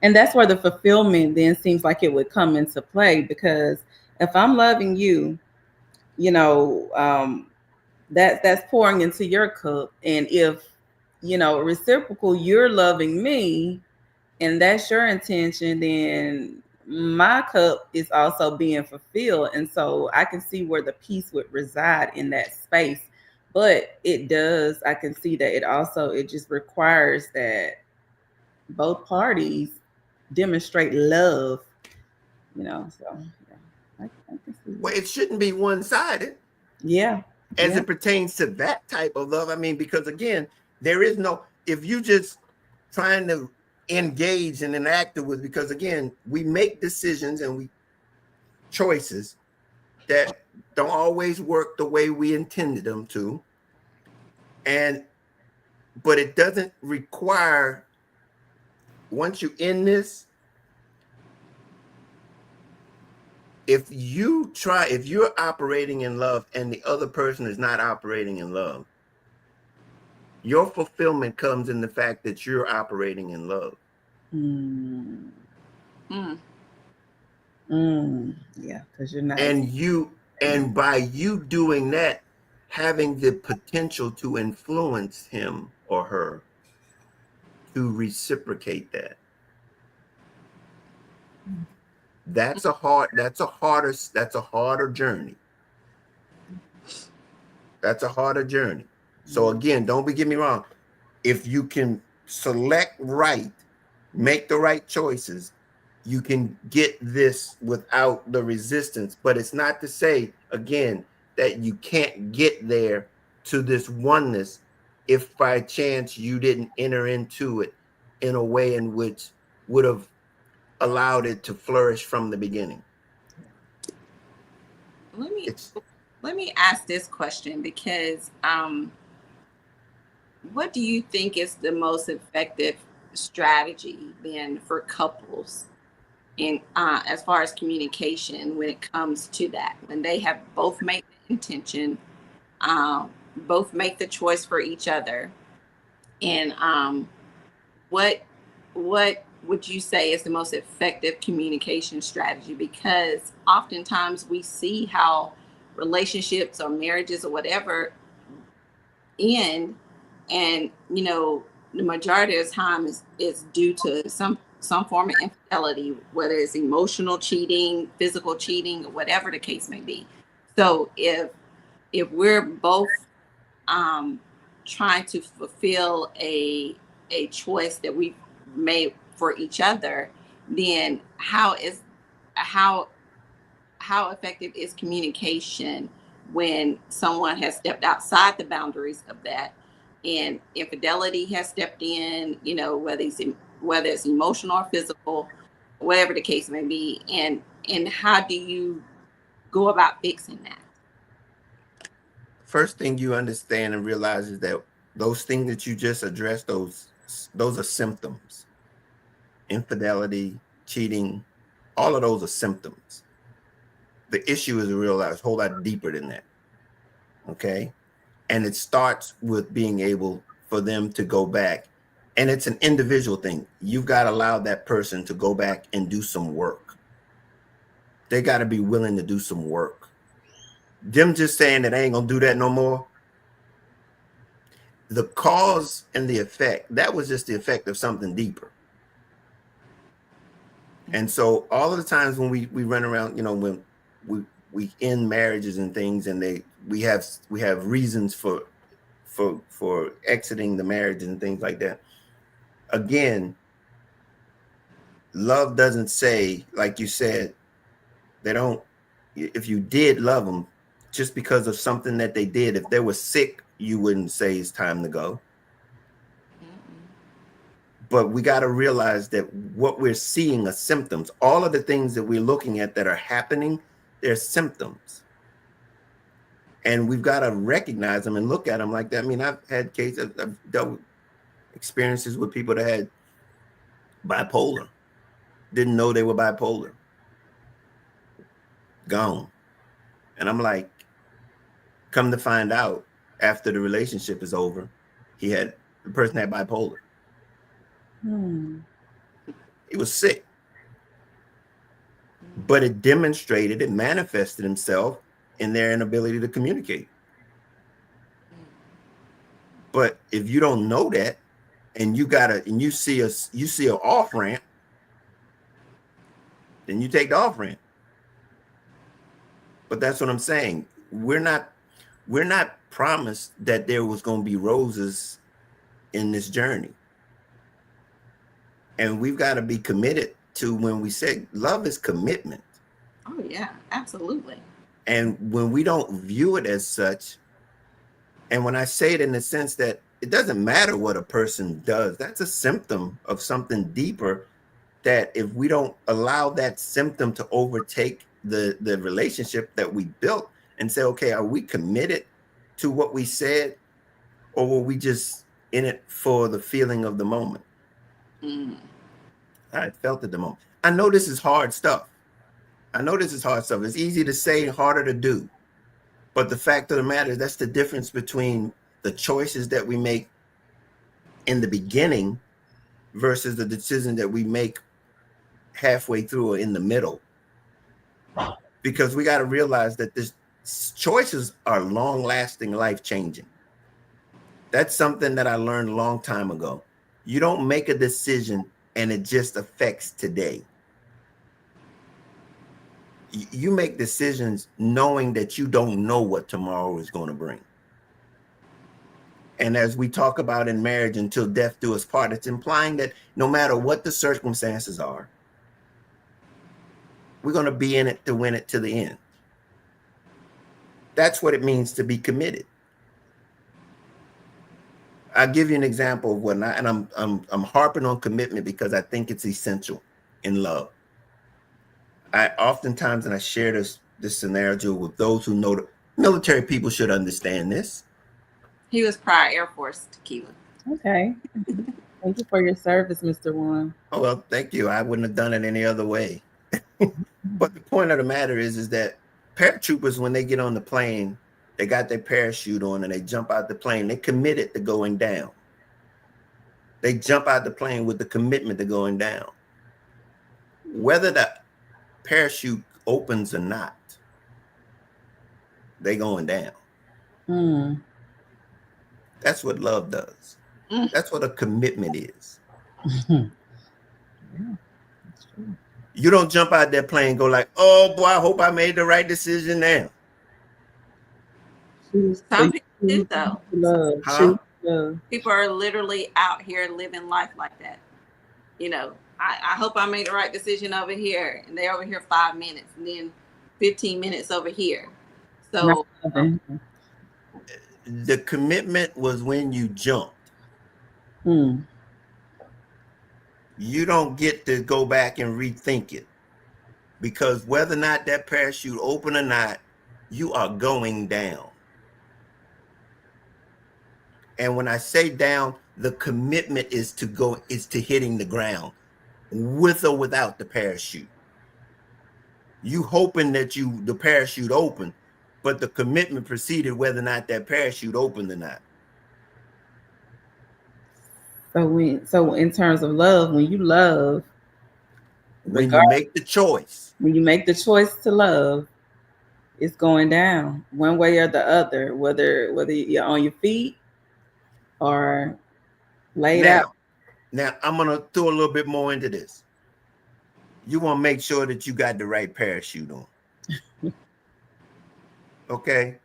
that's where the fulfillment then seems like it would come into play, because if I'm loving you, you know, that's pouring into your cup, and if, you know, reciprocal, you're loving me and that's your intention, then my cup is also being fulfilled. And so I can see where the peace would reside in that space. But I can see that it just requires that both parties demonstrate love, you know. So yeah, I can see Well, that. it shouldn't be one-sided. Yeah. As it pertains to that type of love. I mean, because again, there is no, if you just trying to engage and interact with, because again, we make decisions and we choices that don't always work the way we intended them to. But it doesn't require, once you in this, if you're operating in love and the other person is not operating in love, your fulfillment comes in the fact that you're operating in love. Mm. Yeah, because you're not. And by you doing that, having the potential to influence him or her to reciprocate that. That's a harder journey. That's a harder journey. So again, get me wrong. If you can select right, make the right choices, you can get this without the resistance. But it's not to say, again, that you can't get there to this oneness if by chance you didn't enter into it in a way in which would have allowed it to flourish from the beginning. Let me ask this question, because what do you think is the most effective strategy then for couples in as far as communication, when it comes to that, when they have both made the intention, both make the choice for each other, and what would you say is the most effective communication strategy? Because oftentimes we see how relationships or marriages or whatever end, and you know, the majority of the time is due to some form of infidelity, whether it's emotional cheating, physical cheating, or whatever the case may be. So if we're both trying to fulfill a choice that we've made for each other, then how effective is communication when someone has stepped outside the boundaries of that, and infidelity has stepped in, you know, whether it's emotional or physical, whatever the case may be, and how do you go about fixing that? First thing you understand and realize is that those things that you just addressed, those are symptoms. Infidelity, cheating, all of those are symptoms. The issue is a whole lot deeper than that. Okay. And it starts with being able for them to go back. And it's an individual thing. You've got to allow that person to go back and do some work. they got to be willing to do some work. Them just saying that they ain't gonna do that no more. The cause and the effect, that was just the effect of something deeper. And so all of the times when we run around, you know, when we end marriages and things, and we have reasons for exiting the marriage and things like that. Again, love doesn't say, like you said, they don't. If you did love them, just because of something that they did, if they were sick, you wouldn't say it's time to go. But we got to realize that what we're seeing are symptoms. All of the things that we're looking at that are happening, they're symptoms. And we've got to recognize them and look at them like that. I mean, I've had cases, I've dealt with experiences with people that had bipolar, didn't know they were bipolar, gone. And I'm like, come to find out after the relationship is over, the person had bipolar. He was sick. But it manifested himself in their inability to communicate. But if you don't know that, and you see an off ramp, then you take the off ramp. But that's what I'm saying. We're not promised that there was going to be roses in this journey. And we've got to be committed to, when we say love is commitment. Oh yeah, absolutely. And when we don't view it as such, and when I say it in the sense that it doesn't matter what a person does, that's a symptom of something deeper, that if we don't allow that symptom to overtake the relationship that we built and say, okay, are we committed to what we said, or were we just in it for the feeling of the moment? I felt at the moment. I know this is hard stuff. It's easy to say, harder to do. But the fact of the matter is, that's the difference between the choices that we make in the beginning versus the decision that we make halfway through or in the middle. Because we got to realize that choices are long-lasting, life-changing. That's something that I learned a long time ago. You don't make a decision and it just affects today. You make decisions knowing that you don't know what tomorrow is going to bring. And as we talk about in marriage, until death do us part, it's implying that no matter what the circumstances are, we're going to be in it to win it to the end. That's what it means to be committed. I'll give you an example of what, and I'm harping on commitment because I think it's essential in love. I oftentimes, and I share this scenario with those who know, the military people should understand this. He was prior Air Force, Tequila. Okay. Thank you for your service, Mr. Juan. Oh, well, thank you. I wouldn't have done it any other way. But the point of the matter is that paratroopers, when they get on the plane, they got their parachute on and they jump out the plane. They committed to going down. They jump out the plane with the commitment to going down. Whether the parachute opens or not, they going down. That's what love does. That's what a commitment is. Yeah, that's true. You don't jump out that plane and go like, oh boy, I hope I made the right decision now. Some people do though. Love. People are literally out here living life like that. You know, I hope I made the right decision over here, and they're over here 5 minutes, and then 15 minutes over here. So the commitment was when you jumped. You don't get to go back and rethink it, because whether or not that parachute open or not, you are going down. And when I say down, the commitment is to hitting the ground, with or without the parachute. You hoping that the parachute open, but the commitment proceeded whether or not that parachute opened or not. So in terms of love, when you love, When you make the choice. When you make the choice to love, it's going down one way or the other, whether you're on your feet or laid out. Now I'm gonna throw a little bit more into this. You want to make sure that you got the right parachute on. Okay.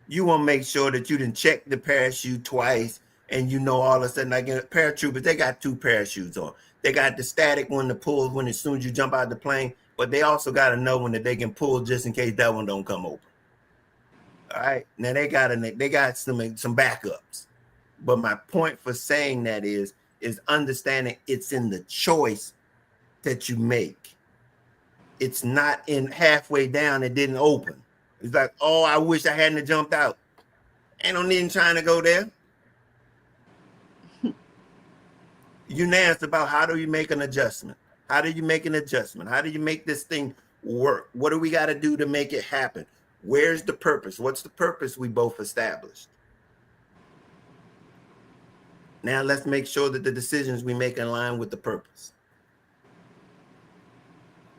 You want to make sure that you didn't check the parachute twice and you know all of a sudden, like paratroopers, they got 2 parachutes on. They got the static one to pull when as soon as you jump out the plane, but they also got another one that they can pull just in case that one don't come open. All right. Now they got some backups. But my point for saying that is understanding it's in the choice that you make. It's not in halfway down, it didn't open. It's like, oh, I wish I hadn't jumped out. Ain't no need trying to go there. You asked about how do you make an adjustment? How do you make an adjustment? How do you make this thing work? What do we got to do to make it happen? Where's the purpose? What's the purpose we both established? Now let's make sure that the decisions we make align with the purpose.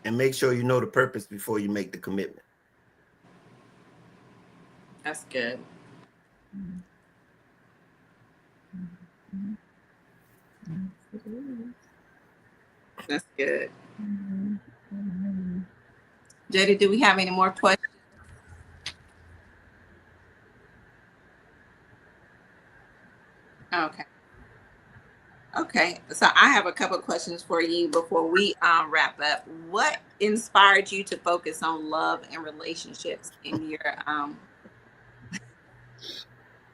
And make sure you know the purpose before you make the commitment. That's good. That's good. JD, do we have any more questions? Okay. Okay, so I have a couple of questions for you before we wrap up. What inspired you to focus on love and relationships in your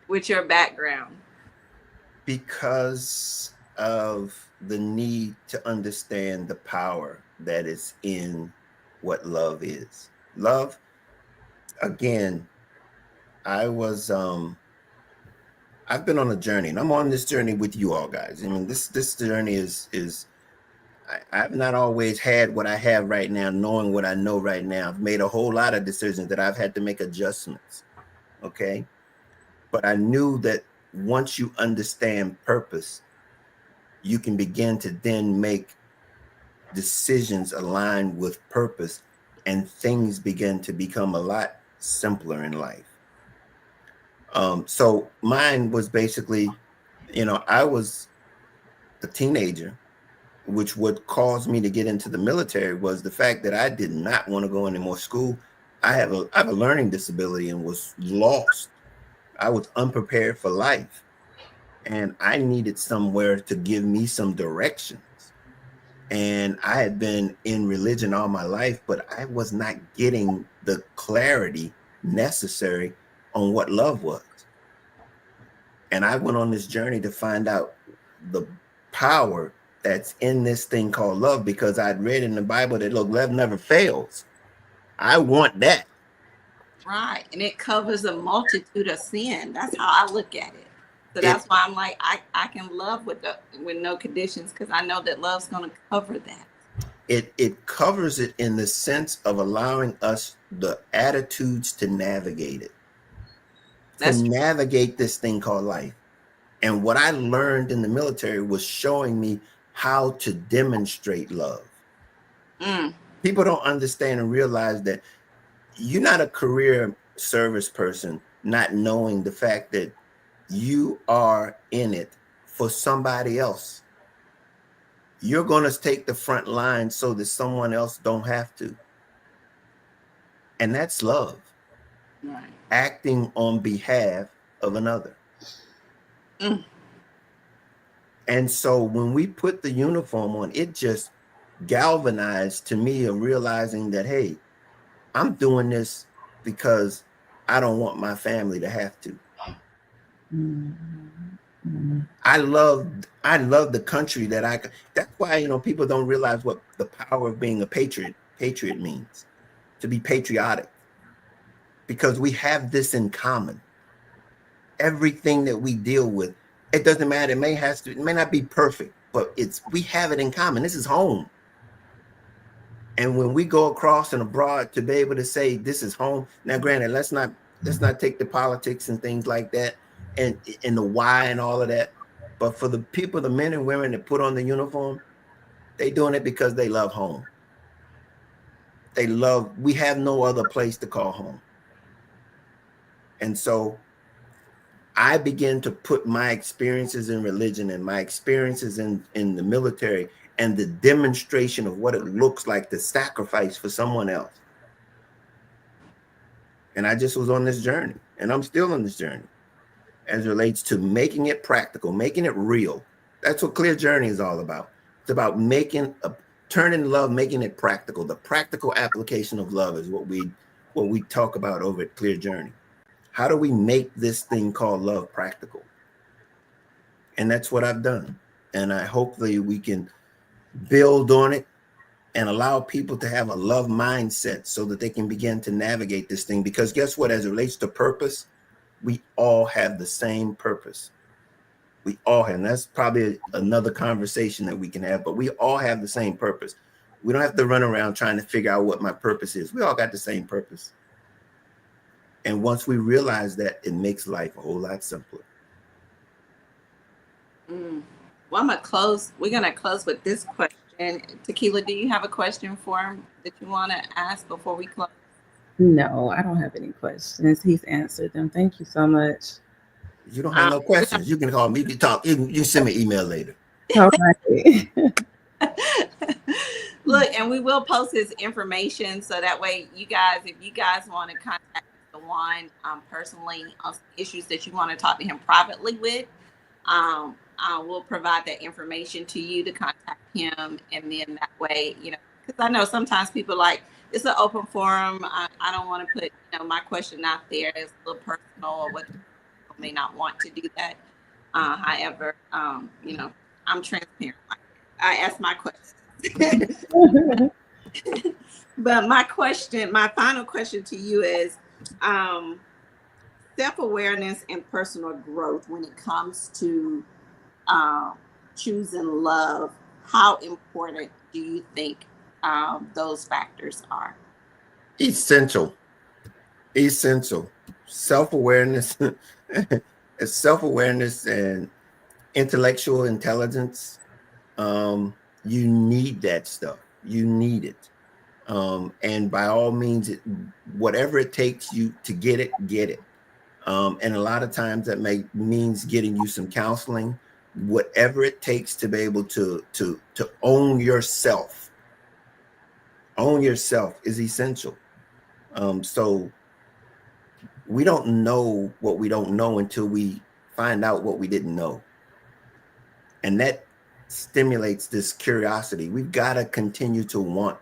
with your background? Because of the need to understand the power that is in what love is. Love, again, I've been on a journey, and I'm on this journey with you all guys. I mean, this journey is I've not always had what I have right now, knowing what I know right now. I've made a whole lot of decisions that I've had to make adjustments. Okay. But I knew that once you understand purpose, you can begin to then make decisions aligned with purpose, and things begin to become a lot simpler in life. So mine was basically, I was a teenager, which would cause me to get into the military was the fact that I did not want to go any more school. I have a learning disability and was lost. I was unprepared for life, and I needed somewhere to give me some directions. And I had been in religion all my life, but I was not getting the clarity necessary on what love was. And I went on this journey to find out the power that's in this thing called love, because I'd read in the Bible that, look, love never fails. I want that. Right. And it covers a multitude of sin. That's how I look at it. So that's why I'm like, I can love with no conditions, because I know that love's going to cover that. It covers it in the sense of allowing us the attitudes to navigate it. Navigate this thing called life. And what I learned in the military was showing me how to demonstrate love. People don't understand and realize that you're not a career service person not knowing the fact that you are in it for somebody else. You're going to take the front line so that someone else don't have to. And that's love. Right. Acting on behalf of another. And so when we put the uniform on, it just galvanized to me of realizing that, hey, I'm doing this because I don't want my family to have to. I love the country that's why, people don't realize what the power of being a patriot means, to be patriotic, because we have this in common. Everything that we deal with, it doesn't matter. It may not be perfect, but we have it in common. This is home. And when we go across and abroad, to be able to say this is home. Now, granted, let's not take the politics and things like that and the why and all of that. But for the people, the men and women that put on the uniform, They doing it because they love home. We have no other place to call home. And so I began to put my experiences in religion and my experiences in the military and the demonstration of what it looks like to sacrifice for someone else. And I just was on this journey, and I'm still on this journey as it relates to making it practical, making it real. That's what Clear Journey is all about. It's about turning love, making it practical. The practical application of love is what we talk about over at Clear Journey. How do we make this thing called love practical? And that's what I've done. And hopefully we can build on it and allow people to have a love mindset so that they can begin to navigate this thing. Because guess what? As it relates to purpose, we all have the same purpose. We all have, and that's probably another conversation that we can have, but we all have the same purpose. We don't have to run around trying to figure out what my purpose is. We all got the same purpose. And once we realize that, it makes life a whole lot simpler. Well, we're going to close with this question. Tequila, do you have a question for him that you want to ask before we close? No, I don't have any questions. He's answered them. Thank you so much. You don't have no questions. You can call me. You can talk. You can send me an email later. All right. Look, and we will post his information so that way you guys, if you guys want to contact Juan personally on issues that you want to talk to him privately with, we'll provide that information to you to contact him, and then that way, because I know sometimes people like, it's an open forum. I don't want to put my question out there. It's a little personal, or what people may not want to do that. However, I'm transparent. I ask my questions. But my final question to you is self-awareness and personal growth when it comes to choosing love. How important do you think those factors are? Essential. Self-awareness. Self-awareness and intellectual intelligence. You need that stuff. You need it. And by all means, whatever it takes you to get it, get it. And a lot of times that means getting you some counseling, whatever it takes to be able to own yourself. Own yourself is essential. So we don't know what we don't know until we find out what we didn't know. And that stimulates this curiosity. We've got to continue to want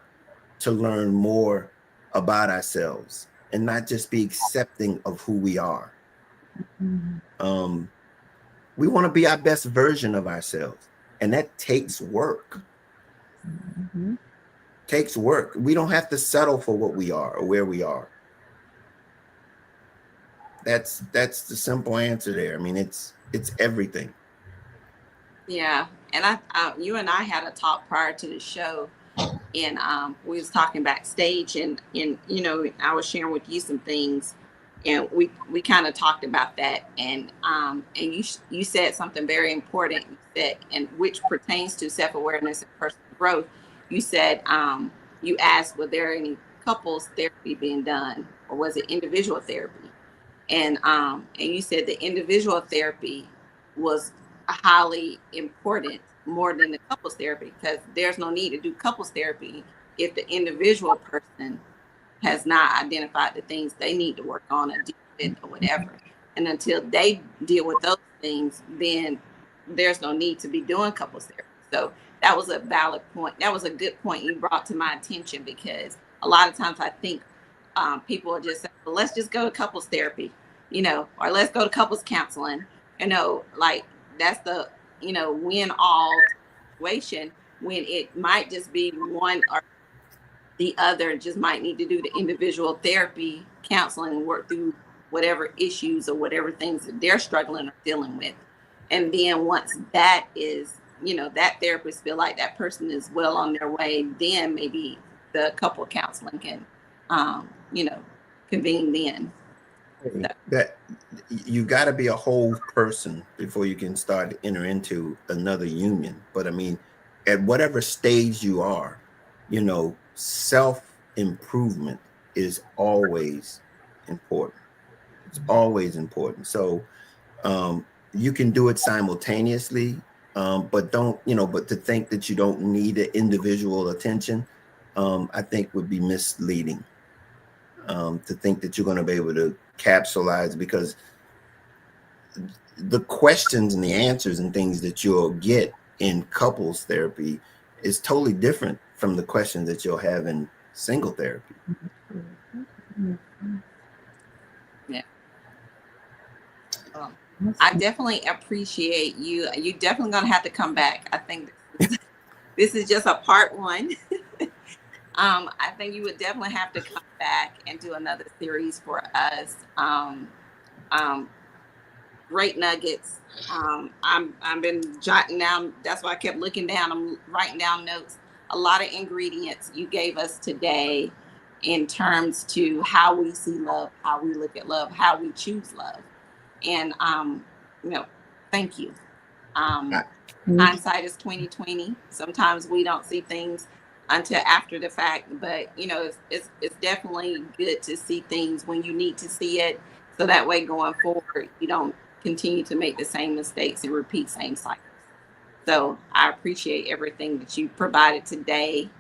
to learn more about ourselves and not just be accepting of who we are. Mm-hmm. We want to be our best version of ourselves, and that takes work. Mm-hmm. Takes work. We don't have to settle for what we are or where we are. That's the simple answer there. I mean, it's everything. Yeah, and you and I had a talk prior to the show, and we was talking backstage, and I was sharing with you some things, and we kind of talked about that, and you said something very important. You said, and which pertains to self-awareness and personal growth. You said you asked, were there any couples therapy being done, or was it individual therapy? And you said the individual therapy was highly important, more than the couples therapy, because there's no need to do couples therapy if the individual person has not identified the things they need to work on or deal with or whatever. And until they deal with those things, then there's no need to be doing couples therapy. So that was a valid point. That was a good point you brought to my attention, because a lot of times I think people are just saying, well, let's just go to couples therapy, or let's go to couples counseling, like that's the, win all situation, when it might just be one or the other. Just might need to do the individual therapy counseling and work through whatever issues or whatever things that they're struggling or dealing with. And then once that is, that therapist feel like that person is well on their way, then maybe the couple counseling can, convene then. That you got to be a whole person before you can start to enter into another union. But I mean, at whatever stage you are, you know, self-improvement is always important. It's always important. So you can do it simultaneously, but don't, you know, but to think that you don't need an individual attention, I think would be misleading. To think that you're going to be able to capsulize, because the questions and the answers and things that you'll get in couples therapy is totally different from the questions that you'll have in single therapy. Yeah. I definitely appreciate you. You're definitely going to have to come back. I think this is just a part one. I think you would definitely have to come back and do another series for us. Great nuggets. I've been jotting down. That's why I kept looking down. I'm writing down notes. A lot of ingredients you gave us today in terms to how we see love, how we look at love, how we choose love. And you know, thank you. Hindsight is 2020. Sometimes we don't see things until after the fact, but you know, it's definitely good to see things when you need to see it, so that way going forward you don't continue to make the same mistakes and repeat same cycles. So I appreciate everything that you provided today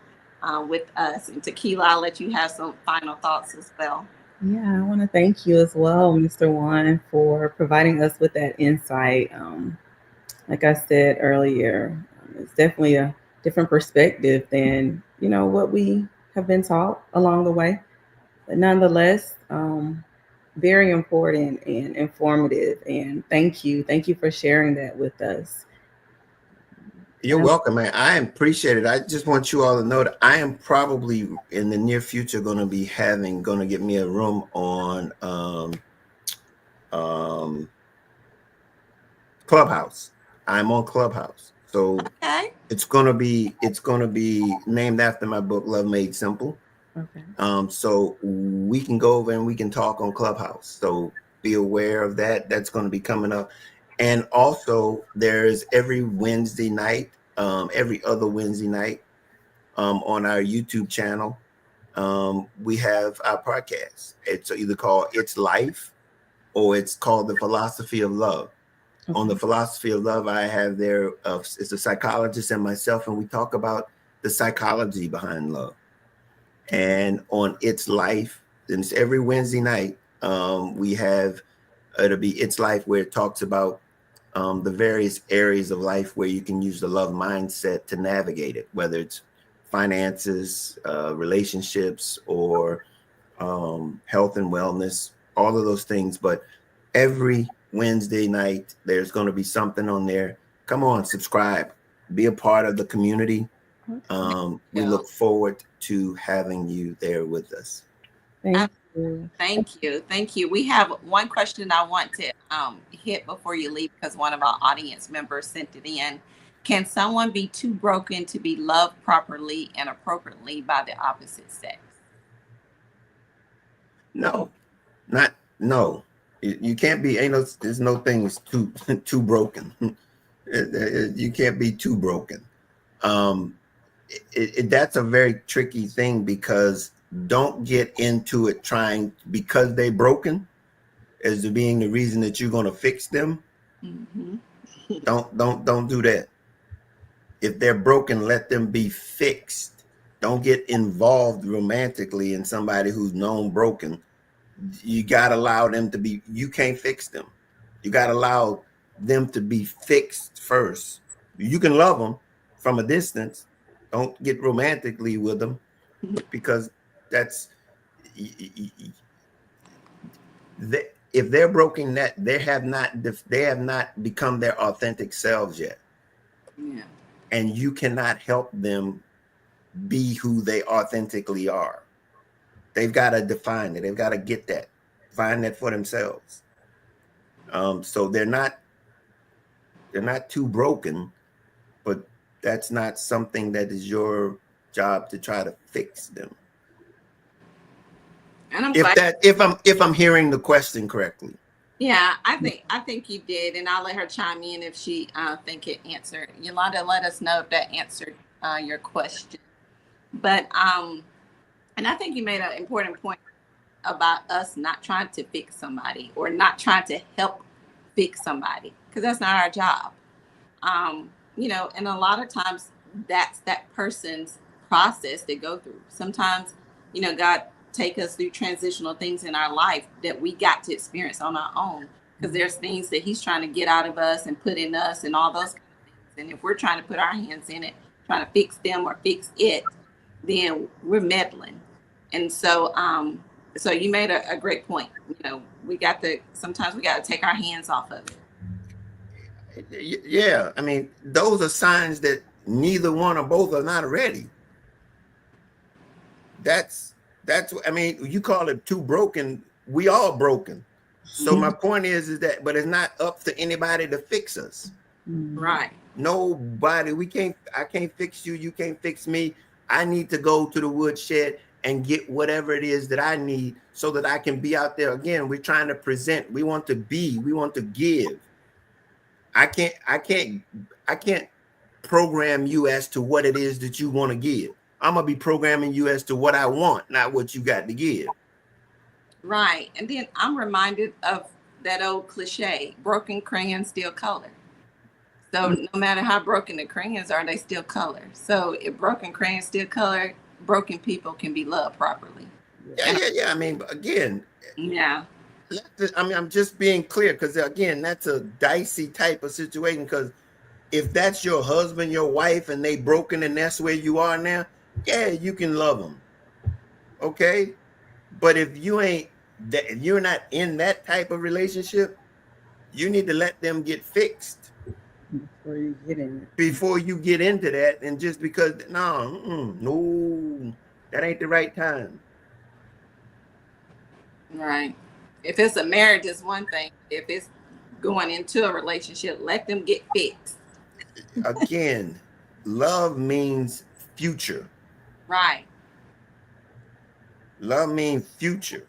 with us. And Tequila, I'll let you have some final thoughts as well. Yeah, I want to thank you as well, Mr. Juan, for providing us with that insight. Like I said earlier, it's definitely a different perspective than, you know, what we have been taught along the way. But nonetheless, very important and informative. And thank you. Thank you for sharing that with us. You're welcome, man. I appreciate it. I just want you all to know that I am probably in the near future going to get me a room on Clubhouse. I'm on Clubhouse. So Okay. it's gonna be named after my book, Love Made Simple. Okay. So we can go over and we can talk on Clubhouse. So be aware of that. That's going to be coming up. And also there's every Wednesday night, every other Wednesday night, on our YouTube channel, we have our podcast. It's either called It's Life or it's called The Philosophy of Love. Okay. On The Philosophy of Love, I have there, it's a psychologist and myself, and we talk about the psychology behind love. And on It's Life, and it's every Wednesday night, we have, it'll be It's Life, where it talks about the various areas of life where you can use the love mindset to navigate it, whether it's finances, relationships, or health and wellness, all of those things. But every Wednesday night, there's going to be something on there. Come on, subscribe, be a part of the community. We look forward to having you there with us. Thank you. Thank you. We have one question I want to hit before you leave, because one of our audience members sent it in. Can someone be too broken to be loved properly and appropriately by the opposite sex? No. You can't be, there's no things too broken. You can't be too broken. That's a very tricky thing, because don't get into it trying, because they're broken, as to being the reason that you're going to fix them. Mm-hmm. Don't do that. If they're broken, let them be fixed. Don't get involved romantically in somebody who's known broken. You got to allow them to be, you can't fix them. You got to allow them to be fixed first. You can love them from a distance. Don't get romantically with them, because that's, if they're broken, that they have not become their authentic selves yet. Yeah. And you cannot help them be who they authentically are. They've got to define it. They've got to get that, find that for themselves. So they're not too broken, but that's not something that is your job to try to fix them. And if I'm hearing the question correctly. Yeah, I think you did, and I'll let her chime in if she think it answered. Yolanda, let us know if that answered your question. But and I think you made an important point about us not trying to fix somebody or not trying to help fix somebody, because that's not our job. And a lot of times that's that person's process they go through. Sometimes, God take us through transitional things in our life that we got to experience on our own, because there's things that he's trying to get out of us and put in us and all those kind of things. And if we're trying to put our hands in it, trying to fix them or fix it, then we're meddling. And so you made a great point. Sometimes we got to take our hands off of it. Yeah, I mean, those are signs that neither one or both are not ready. That's I mean, you call it too broken. We all broken. So my point is that, but it's not up to anybody to fix us. Right. Nobody. I can't fix you. You can't fix me. I need to go to the woodshed and get whatever it is that I need so that I can be out there. Again, we're trying to present. We want to give. I can't program you as to what it is that you want to give. I'm gonna be programming you as to what I want, not what you got to give. Right. And then I'm reminded of that old cliche, broken crayons still color. So no matter how broken the crayons are, they still color. So if broken crayons still color, broken people can be loved properly. Yeah. I mean, again, yeah. I'm just being clear, because again, that's a dicey type of situation. Because if that's your husband, your wife, and they broken, and that's where you are now, yeah, you can love them. Okay. But if you're not in that type of relationship, you need to let them get fixed before you get into that. And just because no, that ain't the right time. Right. If it's a marriage, it's one thing. If it's going into a relationship, let them get fixed. Again, love means future. Right. Love means future.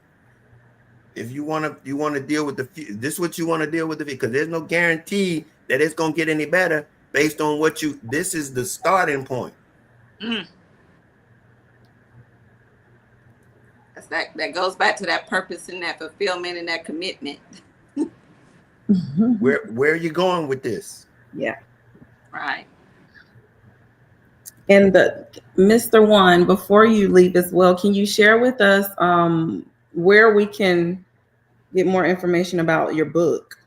If you want to deal with this is what you want to deal with, because there's no guarantee that it's going to get any better based on this is the starting point. That goes back to that purpose and that fulfillment and that commitment. Where are you going with this? Yeah. Right. And Mr. Juan, before you leave as well, can you share with us where we can get more information about your book?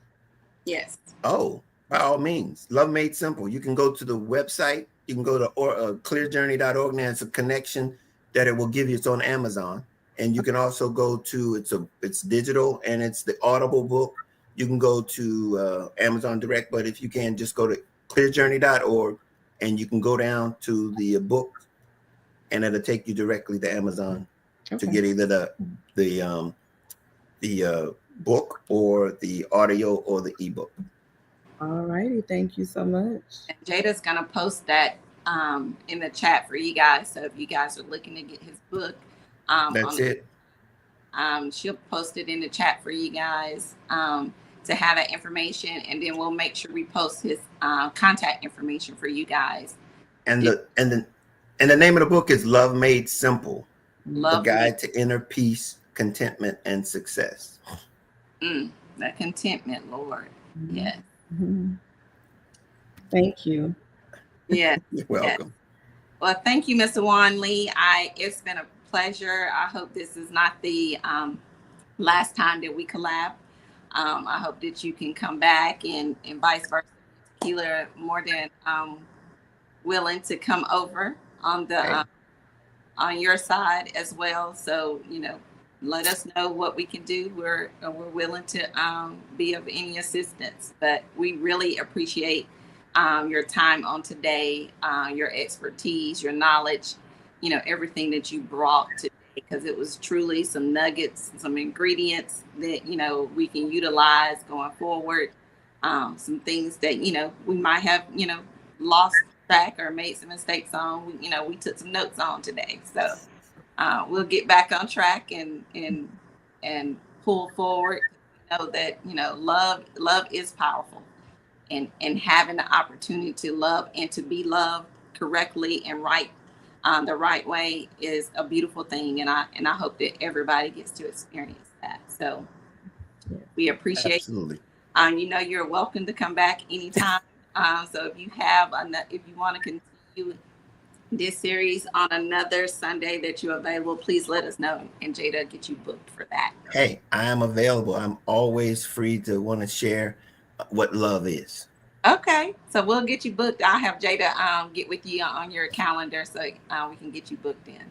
Yes. Oh, by all means, Love Made Simple. You can go to the website. You can go to clearjourney.org, and there's a connection that it will give you. It's on Amazon. And you can also go to, it's digital, and it's the Audible book. You can go to Amazon Direct, but if you can, just go to clearjourney.org, and you can go down to the book, and it'll take you directly to Amazon to get either the book or the audio or the ebook. All righty. Thank you so much. And Jada's going to post that in the chat for you guys. So if you guys are looking to get his book, that's it. She'll post it in the chat for you guys to have that information. And then we'll make sure we post his contact information for you guys. And the name of the book is Love Made Simple. The Guide to Inner Peace, Contentment, and Success. That contentment, Lord. Yes. Thank you. Yeah. You're welcome. Yes. Well, thank you, Mr. Juan Lee. It's been a pleasure. I hope this is not the last time that we collab. I hope that you can come back and vice versa. Tequila more than willing to come over on the on your side as well. So let us know what we can do. We're willing to be of any assistance. But we really appreciate your time on today, your expertise, your knowledge, everything that you brought today, because it was truly some nuggets, some ingredients that, we can utilize going forward. Some things that, we might have, lost track or made some mistakes on. We took some notes on today. So we'll get back on track and pull forward. know that, you know, love is powerful, and having the opportunity to love and to be loved correctly and right, the right way is a beautiful thing. And I hope that everybody gets to experience that. So we appreciate. Absolutely. You know, you're welcome to come back anytime. So if you have, if you want to continue this series on another Sunday that you're available, please let us know, and Jada get you booked for that. Hey, I am available. I'm always free to want to share what love is. Okay, so we'll get you booked. I'll have Jada get with you on your calendar so we can get you booked in.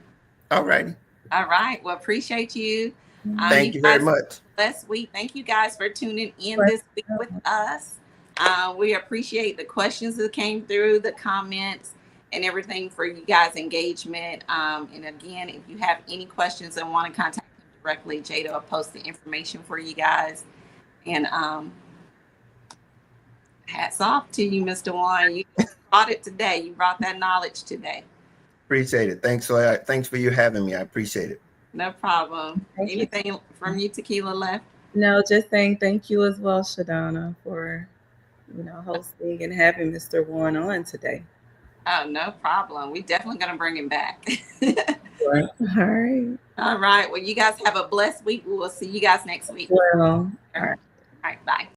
All righty. All right. Well, appreciate you. Thank you very much. Blessed week. Thank you guys for tuning in this week with us. We appreciate the questions that came through, the comments, and everything for you guys' engagement. And again, if you have any questions and want to contact him directly, Jada will post the information for you guys. And hats off to you, Mr. Juan. You brought it today. You brought that knowledge today. Appreciate it. Thanks for you having me. I appreciate it. No problem. Anything from you, Tequila, left? No, just saying thank you as well, Shadana, for, you know, hosting and having Mr. Juan on today. Oh, no problem. We definitely going to bring him back. All right. All right. Well, you guys have a blessed week. We will see you guys next week. Well, all right. All right. Bye.